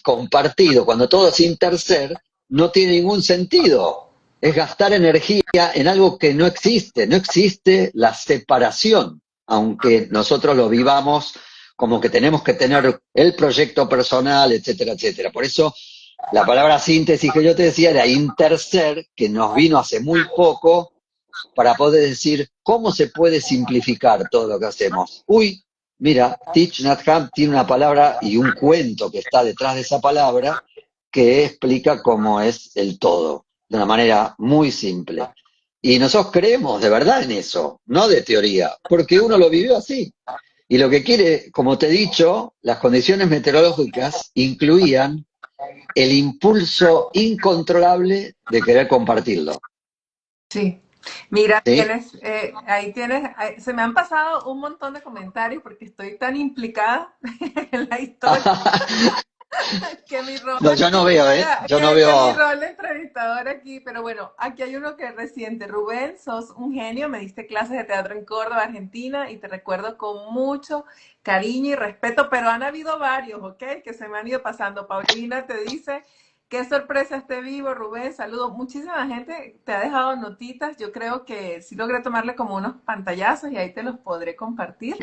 compartido, cuando todo es interser, no tiene ningún sentido. Es gastar energía en algo que no existe. No existe la separación, aunque nosotros lo vivamos como que tenemos que tener el proyecto personal, etcétera, etcétera. Por eso la palabra síntesis que yo te decía era interser, que nos vino hace muy poco para poder decir cómo se puede simplificar todo lo que hacemos. Uy, mira, Thich Nhat Hanh tiene una palabra y un cuento que está detrás de esa palabra que explica cómo es el todo, de una manera muy simple. Y nosotros creemos de verdad en eso, no de teoría, porque uno lo vivió así. Y lo que quiere, como te he dicho, las condiciones meteorológicas incluían el impulso incontrolable de querer compartirlo. Sí. Mira, ¿Sí? ahí tienes, se me han pasado un montón de comentarios porque estoy tan implicada en la historia que mi rol No, yo no aquí, veo, ¿eh? Yo no que mi veo. rol de entrevistador aquí, pero bueno, aquí hay uno que es reciente. Rubén, sos un genio, me diste clases de teatro en Córdoba, Argentina, y te recuerdo con mucho cariño y respeto, pero han habido varios, ¿ok? Que se me han ido pasando. Paulina te dice, qué sorpresa esté vivo, Rubén, saludo. Muchísima gente te ha dejado notitas, yo creo que sí logré tomarle como unos pantallazos y ahí te los podré compartir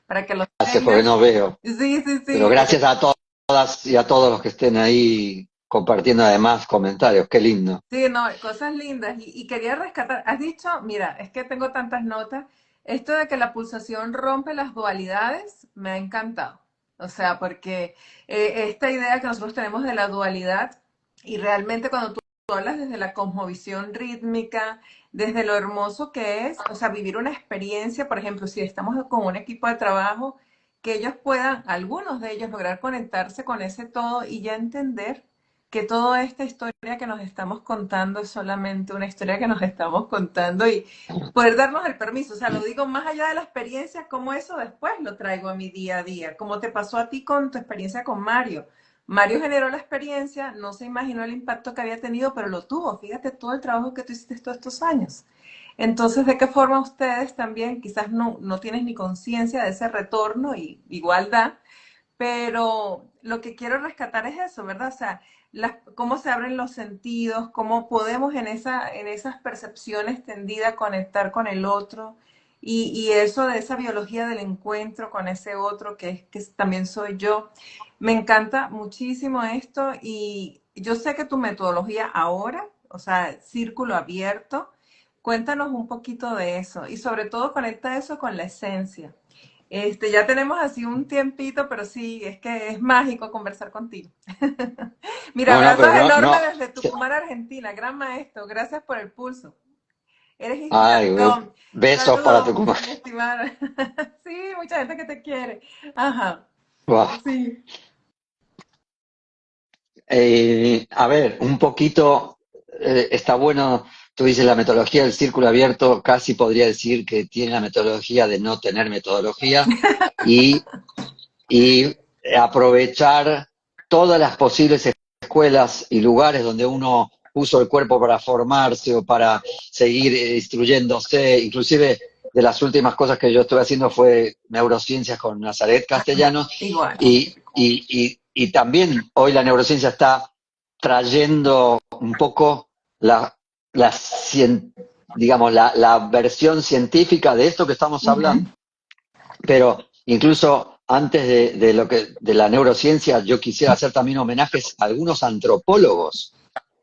para que los Gracias, porque tengas. no veo. Sí, sí, Pero sí. gracias a todas y a todos los que estén ahí compartiendo además comentarios. Qué lindo. Sí, no, cosas lindas. Y quería rescatar, has dicho, mira, es que tengo tantas notas, esto de que la pulsación rompe las dualidades me ha encantado. O sea, porque esta idea que nosotros tenemos de la dualidad y realmente cuando tú hablas desde la cosmovisión rítmica, desde lo hermoso que es, o sea, vivir una experiencia, por ejemplo, si estamos con un equipo de trabajo, que ellos puedan, algunos de ellos, lograr conectarse con ese todo y ya entender que toda esta historia que nos estamos contando es solamente una historia que nos estamos contando y poder darnos el permiso, o sea, lo digo más allá de la experiencia, como eso después lo traigo a mi día a día, como te pasó a ti con tu experiencia con Mario. Mario generó la experiencia, no se imaginó el impacto que había tenido, pero lo tuvo. Fíjate todo el trabajo que tú hiciste todos estos años. Entonces, ¿de qué forma ustedes también quizás no tienes ni conciencia de ese retorno y igualdad? Pero lo que quiero rescatar es eso, ¿verdad? O sea, cómo se abren los sentidos, cómo podemos en esas percepciones tendidas conectar con el otro y eso de esa biología del encuentro con ese otro que también soy yo. Me encanta muchísimo esto y yo sé que tu metodología ahora, o sea, círculo abierto, cuéntanos un poquito de eso y sobre todo conecta eso con la esencia. Ya tenemos así un tiempito, pero sí, es que es mágico conversar contigo. Mira, No, no, abrazos pero no, enormes no. desde Tucumán, Argentina. Gran maestro, gracias por el pulso. Eres Ay, inspiración. besos para Saludos, Tucumán. mi estimada. Sí, mucha gente que te quiere. Ajá, Buah. sí. A ver, un poquito está bueno tú dices la metodología del círculo abierto, casi podría decir que tiene la metodología de no tener metodología y, y aprovechar todas las posibles escuelas y lugares donde uno puso el cuerpo para formarse o para seguir instruyéndose. Inclusive de las últimas cosas que yo estuve haciendo fue neurociencias con Nazaret Castellanos Igual. y también hoy la neurociencia está trayendo un poco la, la, digamos, la versión científica de esto que estamos Ujú. hablando, pero incluso antes de lo que de la neurociencia, yo quisiera hacer también homenajes a algunos antropólogos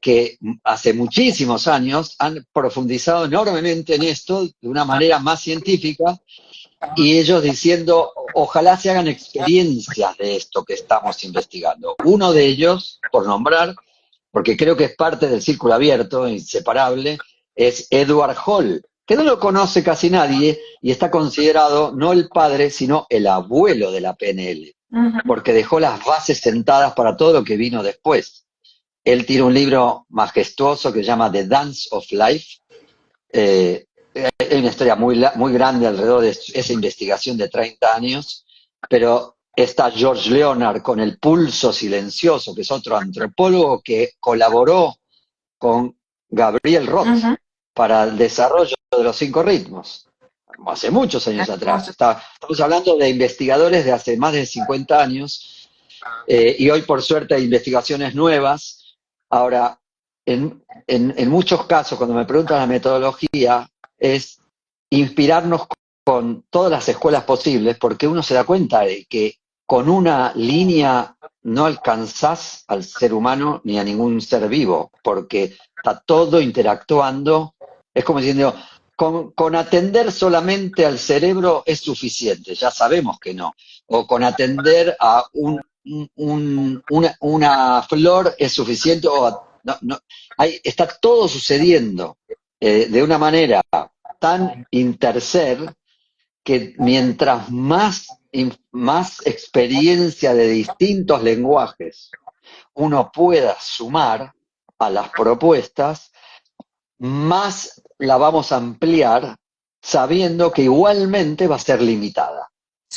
que hace muchísimos años han profundizado enormemente en esto de una manera más científica y ellos diciendo, ojalá se hagan experiencias de esto que estamos investigando. Uno de ellos, por nombrar, porque creo que es parte del círculo abierto, inseparable, es Edward Hall, que no lo conoce casi nadie y está considerado no el padre, sino el abuelo de la PNL, Ujú. porque dejó las bases sentadas para todo lo que vino después. Él tiene un libro majestuoso que se llama The Dance of Life. Hay una historia muy grande alrededor de esa investigación de 30 años, pero está George Leonard con El Pulso Silencioso, que es otro antropólogo que colaboró con Gabriel Roth Ujú. para el desarrollo de los 5 ritmos, hace muchos años atrás. Hermoso. Estamos hablando de investigadores de hace más de 50 años y hoy por suerte hay investigaciones nuevas. Ahora, en muchos casos, cuando me preguntan la metodología, es inspirarnos con todas las escuelas posibles, porque uno se da cuenta de que con una línea no alcanzás al ser humano ni a ningún ser vivo, porque está todo interactuando. Es como diciendo, con atender solamente al cerebro es suficiente, ya sabemos que no. O con atender a una flor es suficiente, no, no, está todo sucediendo de una manera tan interser que mientras más experiencia de distintos lenguajes uno pueda sumar a las propuestas, más la vamos a ampliar sabiendo que igualmente va a ser limitada.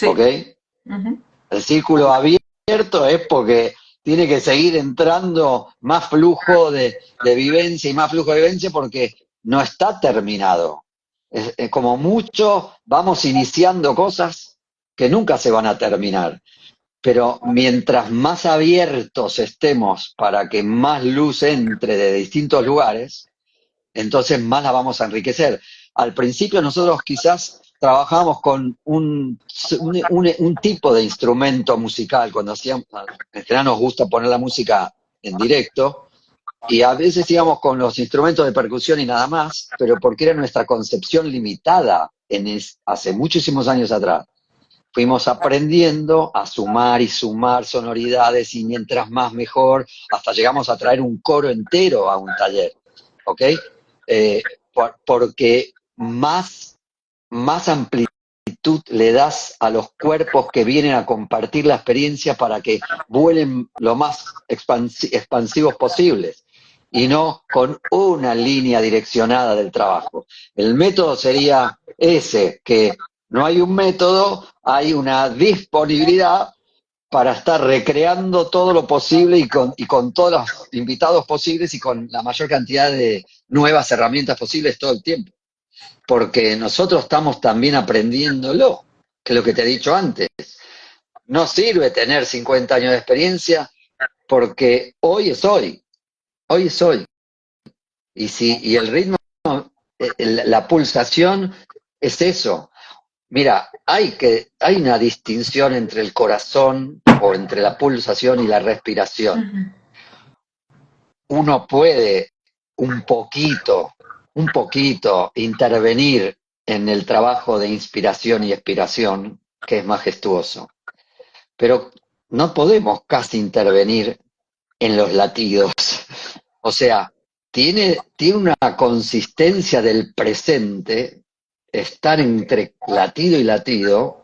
¿Ok? Sí. Ujú. El círculo abierto es porque tiene que seguir entrando más flujo de vivencia y más flujo de vivencia porque no está terminado. Como mucho vamos iniciando cosas que nunca se van a terminar, pero mientras más abiertos estemos para que más luz entre de distintos lugares, entonces más la vamos a enriquecer. Al principio nosotros quizás trabajábamos con un tipo de instrumento musical, cuando hacíamos, en general nos gusta poner la música en directo, y a veces íbamos con los instrumentos de percusión y nada más, pero porque era nuestra concepción limitada hace muchísimos años atrás. Fuimos aprendiendo a sumar y sumar sonoridades y mientras más mejor, hasta llegamos a traer un coro entero a un taller, ¿ok? Porque más amplitud le das a los cuerpos que vienen a compartir la experiencia para que vuelen lo más expansivos posibles y no con una línea direccionada del trabajo. El método sería ese, que no hay un método, hay una disponibilidad para estar recreando todo lo posible y con todos los invitados posibles y con la mayor cantidad de nuevas herramientas posibles todo el tiempo. Porque nosotros estamos también aprendiéndolo, que es lo que te he dicho antes. No sirve tener 50 años de experiencia porque hoy es hoy, hoy es hoy. Y el ritmo, la pulsación es eso. Mira, hay una distinción entre el corazón o entre la pulsación y la respiración. Ujú. Uno puede un poquito intervenir en el trabajo de inspiración y expiración, que es majestuoso, pero no podemos casi intervenir en los latidos. O sea, tiene una consistencia del presente, estar entre latido y latido,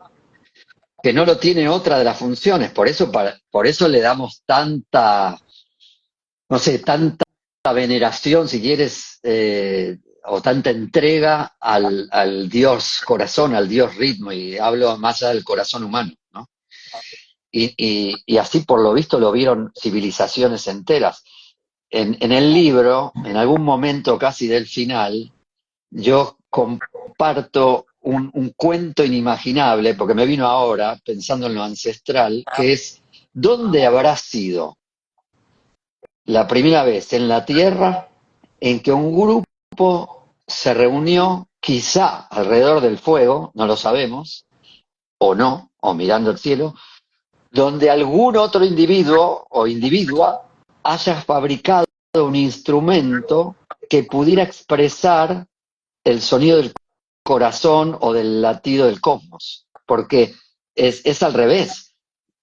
que no lo tiene otra de las funciones. Por eso le damos tanta, no sé, tanta veneración, si quieres, o tanta entrega al dios corazón, al dios ritmo, y hablo más allá del corazón humano, ¿no? Y así por lo visto lo vieron civilizaciones enteras. En el libro, en algún momento casi del final, yo comparto un cuento inimaginable, porque me vino ahora, pensando en lo ancestral, que es, ¿dónde habrá sido la primera vez en la Tierra en que un grupo se reunió, quizá alrededor del fuego, no lo sabemos, o no, o mirando el cielo, donde algún otro individuo o individua haya fabricado un instrumento que pudiera expresar el sonido del corazón o del latido del cosmos? Porque es al revés.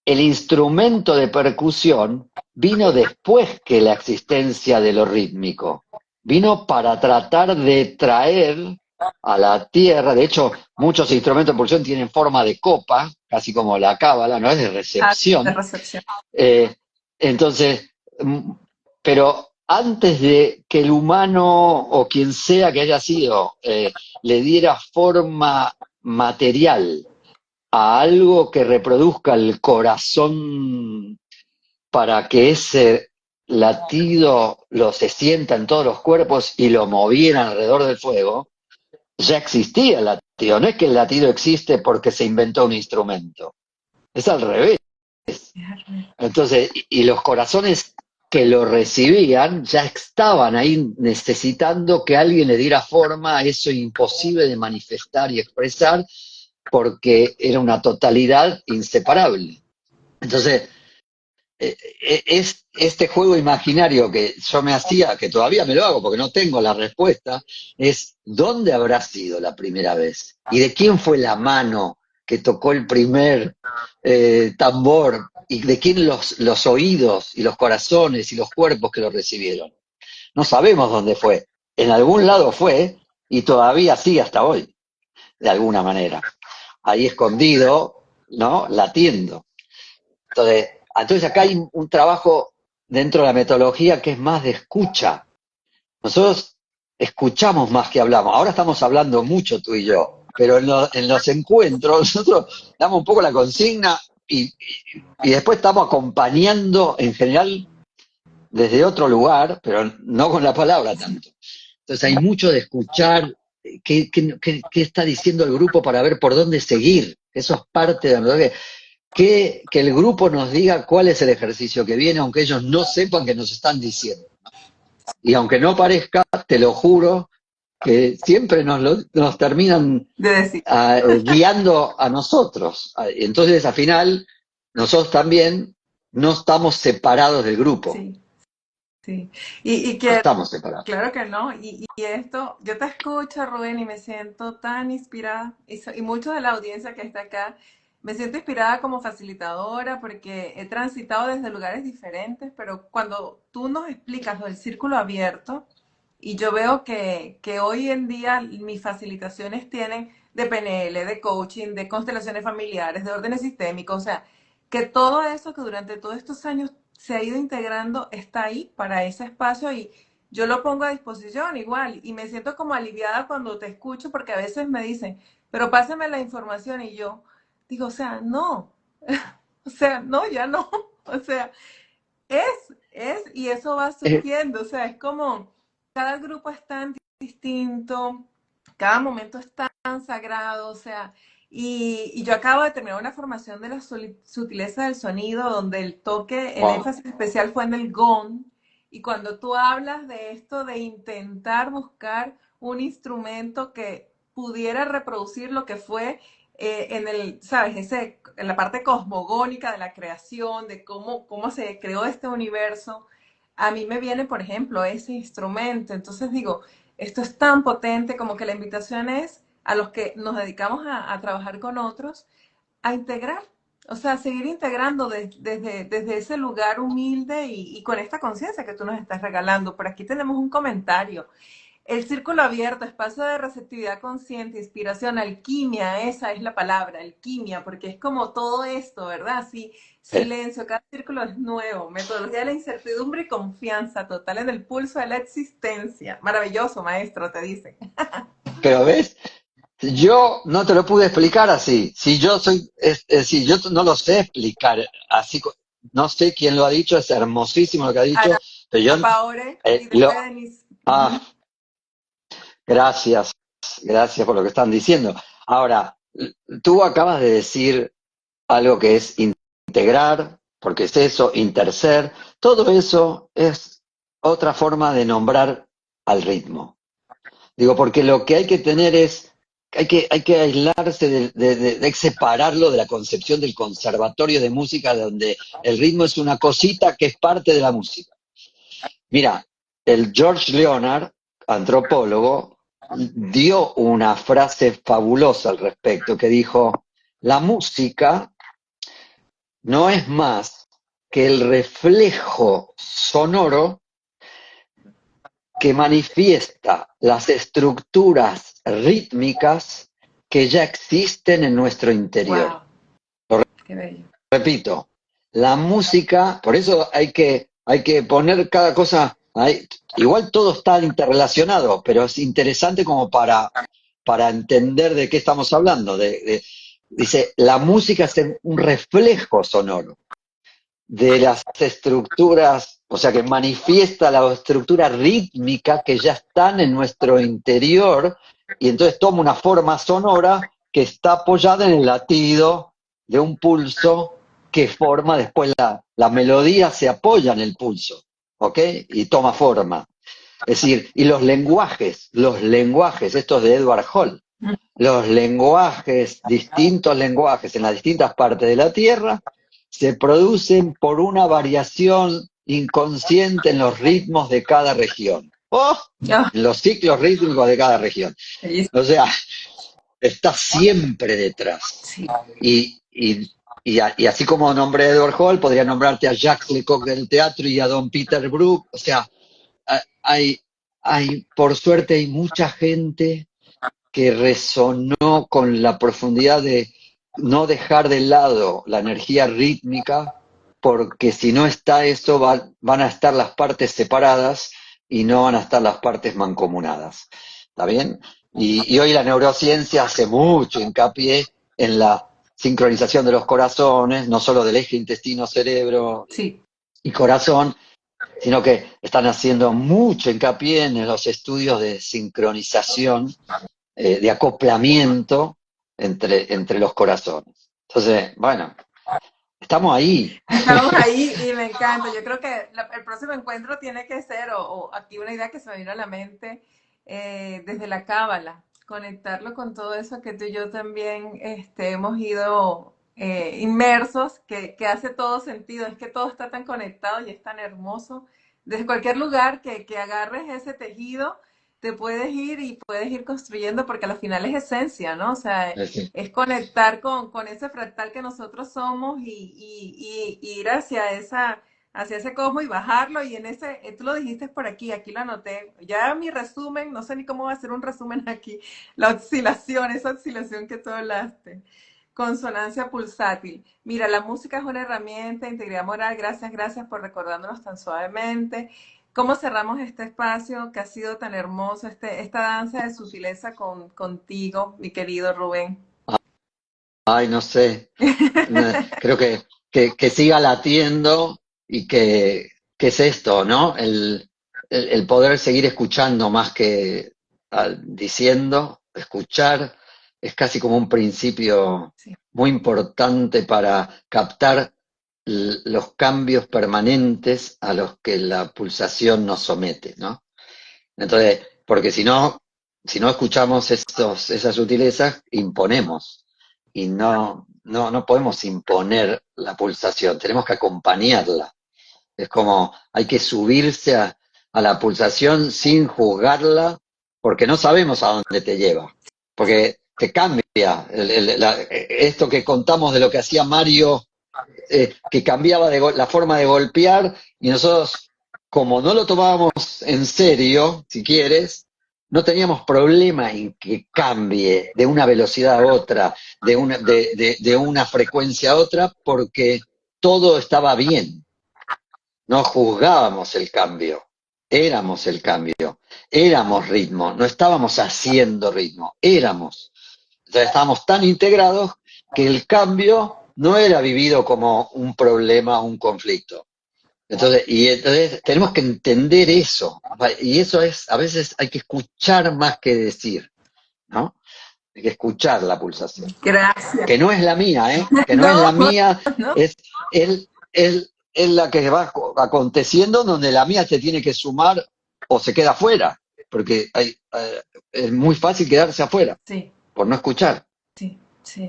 El instrumento de percusión vino después que la existencia de lo rítmico. Vino para tratar de traer a la tierra, de hecho, muchos instrumentos de percusión tienen forma de copa, casi como la cábala, no es de de recepción. recepción. Eh, entonces, pero antes de que el humano o quien sea que haya sido le diera forma material a algo que reproduzca el corazón para que ese latido lo se sienta en todos los cuerpos y lo moviera alrededor del fuego, ya existía el latido. No es que el latido existe porque se inventó un instrumento, es al revés. Entonces, y los corazones que lo recibían ya estaban ahí necesitando que alguien le diera forma a eso imposible de manifestar y expresar, porque era una totalidad inseparable. Entonces, es este juego imaginario que yo me hacía, que todavía me lo hago porque no tengo la respuesta, es ¿dónde habrá sido la primera vez? ¿Y de quién fue la mano que tocó el primer tambor? ¿Y de quién los oídos y los corazones y los cuerpos que lo recibieron? No sabemos dónde fue. En algún lado fue y todavía sigue hasta hoy, de alguna manera. Ahí escondido, ¿no? Latiendo. Entonces acá hay un trabajo dentro de la metodología que es más de escucha. Nosotros escuchamos más que hablamos. Ahora estamos hablando mucho tú y yo, pero en los encuentros nosotros damos un poco la consigna y después estamos acompañando en general desde otro lugar, pero no con la palabra tanto. Entonces hay mucho de escuchar qué está diciendo el grupo para ver por dónde seguir. Eso es parte de lo que el grupo nos diga cuál es el ejercicio que viene, aunque ellos no sepan que nos están diciendo. Y aunque no parezca, te lo juro, que siempre nos terminan De decir, guiando a nosotros. Entonces, al final, nosotros también no estamos separados del grupo. sí, sí. Y No que, estamos separados. claro que no. Y esto, yo te escucho, Rubén, y me siento tan inspirada. Y mucho de la audiencia que está acá, me siento inspirada como facilitadora porque he transitado desde lugares diferentes, pero cuando tú nos explicas lo del círculo abierto, y yo veo que hoy en día mis facilitaciones tienen de PNL, de coaching, de constelaciones familiares, de órdenes sistémicos, o sea, que todo eso que durante todos estos años se ha ido integrando está ahí para ese espacio y yo lo pongo a disposición igual y me siento como aliviada cuando te escucho porque a veces me dicen, pero pásame la información y yo digo, o sea, no, o sea, no, ya no, o sea, y eso va Eh, surgiendo, o sea, es como cada grupo es tan distinto, cada momento es tan sagrado, o sea, y yo acabo de terminar una formación de la sutileza del sonido, donde el toque, el wow. énfasis especial fue en el gong, y cuando tú hablas de esto, de intentar buscar un instrumento que pudiera reproducir lo que fue en el, ¿sabes? En la parte cosmogónica de la creación, de cómo se creó este universo, a mí me viene, por ejemplo, ese instrumento. Entonces digo, esto es tan potente como que la invitación es a los que nos dedicamos a trabajar con otros, a integrar, o sea, seguir integrando desde ese lugar humilde y con esta conciencia que tú nos estás regalando. Por aquí tenemos un comentario. El círculo abierto, espacio de receptividad consciente, inspiración, alquimia, esa es la palabra, alquimia, porque es como todo esto, ¿verdad? Sí, Eh, silencio, cada círculo es nuevo, metodología de la incertidumbre y confianza total en el pulso de la existencia. Maravilloso, maestro, te dice. Pero ves, yo no te lo pude explicar así. Si yo soy, si yo no lo sé explicar así, no sé quién lo ha dicho, es hermosísimo lo que ha dicho, Ana pero yo Paore y lo, después Denise. ah, gracias, gracias por lo que están diciendo. Ahora, tú acabas de decir algo que es integrar, porque es eso, interser, todo eso es otra forma de nombrar al ritmo. Digo, porque lo que hay que tener es, hay que aislarse, hay que separarlo de la concepción del conservatorio de música, donde el ritmo es una cosita que es parte de la música. Mira, el George Leonard, antropólogo, dio una frase fabulosa al respecto, que dijo, la música no es más que el reflejo sonoro que manifiesta las estructuras rítmicas que ya existen en nuestro interior. Wow, qué bello. Repito, la música, por eso hay que poner cada cosa, ahí, igual todo está interrelacionado, pero es interesante como para entender de qué estamos hablando. Dice, la música es un reflejo sonoro de las estructuras, o sea, que manifiesta la estructura rítmica que ya están en nuestro interior y entonces toma una forma sonora que está apoyada en el latido de un pulso que forma después la melodía se apoya en el pulso, ¿ok? Y toma forma. Es decir, y los lenguajes, estos de Edward Hall, los lenguajes, distintos lenguajes en las distintas partes de la Tierra, se producen por una variación inconsciente en los ritmos de cada región. ¡Oh! Oh, En los ciclos rítmicos de cada región. bellísimo. O sea, está siempre detrás. Sí. Y así como nombré a Edward Hall, podría nombrarte a Jacques Lecoq del teatro y a Don Peter Brook. O sea, hay, por suerte, hay mucha gente que resonó con la profundidad de no dejar de lado la energía rítmica, porque si no está eso, van a estar las partes separadas y no van a estar las partes mancomunadas. ¿Está bien? Y hoy la neurociencia hace mucho hincapié en la sincronización de los corazones, no solo del eje intestino-cerebro Sí. y corazón, sino que están haciendo mucho hincapié en los estudios de sincronización, de acoplamiento entre los corazones. Entonces, bueno, estamos ahí. Estamos ahí y me encanta. Yo creo que el próximo encuentro tiene que ser, o aquí una idea que se me vino a la mente, desde la cábala, conectarlo con todo eso que tú y yo también hemos ido inmersos, que hace todo sentido. Es que todo está tan conectado y es tan hermoso. Desde cualquier lugar que agarres ese tejido, te puedes ir y puedes ir construyendo, porque al final es esencia, ¿no? O sea, es conectar con ese fractal que nosotros somos y ir hacia ese cosmos y bajarlo. Y en ese, tú lo dijiste por aquí lo anoté. Ya mi resumen, no sé ni cómo va a hacer un resumen aquí. La oscilación, esa oscilación que tú hablaste. Consonancia pulsátil. Mira, la música es una herramienta, integridad moral. Gracias, gracias por recordándonos tan suavemente. ¿Cómo cerramos este espacio que ha sido tan hermoso, esta danza de sutileza contigo, mi querido Rubén? Ay, no sé. Creo que siga latiendo y que es esto, ¿no? El poder seguir escuchando más que diciendo, escuchar, es casi como un principio Sí. muy importante para captar los cambios permanentes a los que la pulsación nos somete, ¿no? Entonces, porque si no escuchamos esas sutilezas, imponemos. Y no podemos imponer la pulsación, tenemos que acompañarla. Es como hay que subirse a la pulsación sin juzgarla, porque no sabemos a dónde te lleva. Porque te cambia. Esto que contamos de lo que hacía Mario, que cambiaba la forma de golpear, y nosotros, como no lo tomábamos en serio, si quieres, no teníamos problema en que cambie de una velocidad a otra, de una frecuencia a otra, porque todo estaba bien. No juzgábamos el cambio, éramos el cambio, éramos ritmo, no estábamos haciendo ritmo, éramos. O sea, estábamos tan integrados que el cambio no era vivido como un problema, un conflicto. Entonces tenemos que entender eso. Y eso es, a veces hay que escuchar más que decir, ¿no? Hay que escuchar la pulsación. Gracias. Que no es la mía, ¿eh? Que no es No, la mía, no. es la que va aconteciendo donde la mía se tiene que sumar o se queda afuera. Porque es muy fácil quedarse afuera Sí, por no escuchar. sí, sí.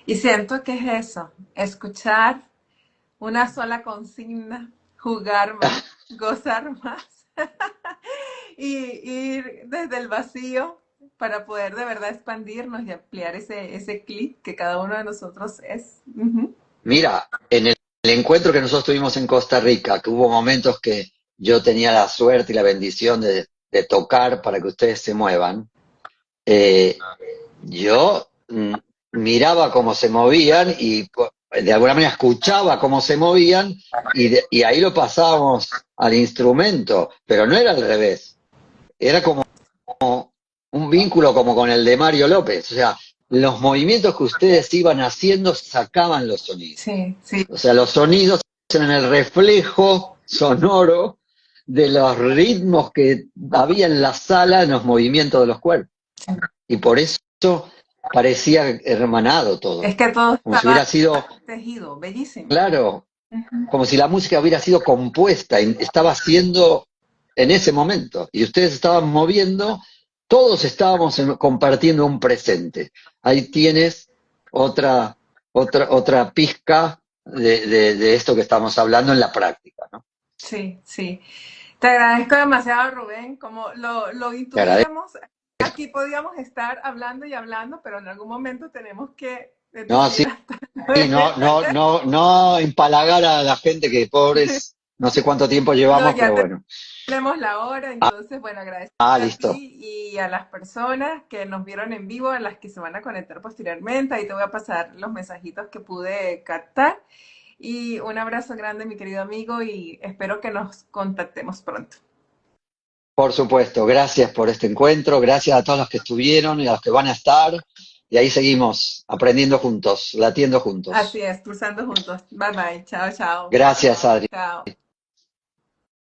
Y siento que es eso, escuchar una sola consigna, jugar más, gozar más y ir desde el vacío para poder de verdad expandirnos y ampliar ese clic que cada uno de nosotros es. Ujú. Mira, en el encuentro que nosotros tuvimos en Costa Rica, que hubo momentos que yo tenía la suerte y la bendición de tocar para que ustedes se muevan, eh, yo miraba cómo se movían y de alguna manera escuchaba cómo se movían y ahí lo pasábamos al instrumento, pero no era al revés, era como un vínculo como con el de Mario López, o sea, los movimientos que ustedes iban haciendo sacaban los sonidos. Sí, sí, O sea, los sonidos eran el reflejo sonoro de los ritmos que había en la sala en los movimientos de los cuerpos. sí. Y por eso parecía hermanado Es todo. que todo Como si hubiera estaba sido, tejido, bellísimo. claro, Ujú. como si la música hubiera sido compuesta, estaba haciendo en ese momento. Y ustedes estaban moviendo, todos estábamos compartiendo un presente. Ahí tienes otra, otra pizca de esto que estamos hablando en la práctica, ¿no? Sí, sí. Te agradezco demasiado, Rubén. Como lo Te agradezco. intuíamos, aquí podíamos estar hablando y hablando, pero en algún momento tenemos que No, decir sí, hasta no, luego. no, no, no empalagar a la gente que pobres, no sé cuánto tiempo No, llevamos, ya pero bueno. tenemos la hora, entonces, bueno, Ah, agradecerte a listo. ti y a las personas que nos vieron en vivo, a las que se van a conectar posteriormente. Ahí te voy a pasar los mensajitos que pude captar. Y un abrazo grande, mi querido amigo, y espero que nos contactemos pronto. Por supuesto, gracias por este encuentro, gracias a todos los que estuvieron y a los que van a estar. Y ahí seguimos aprendiendo juntos, latiendo Así juntos. es, cruzando juntos. Bye bye. Chao, chao. Gracias, Adri. Chao.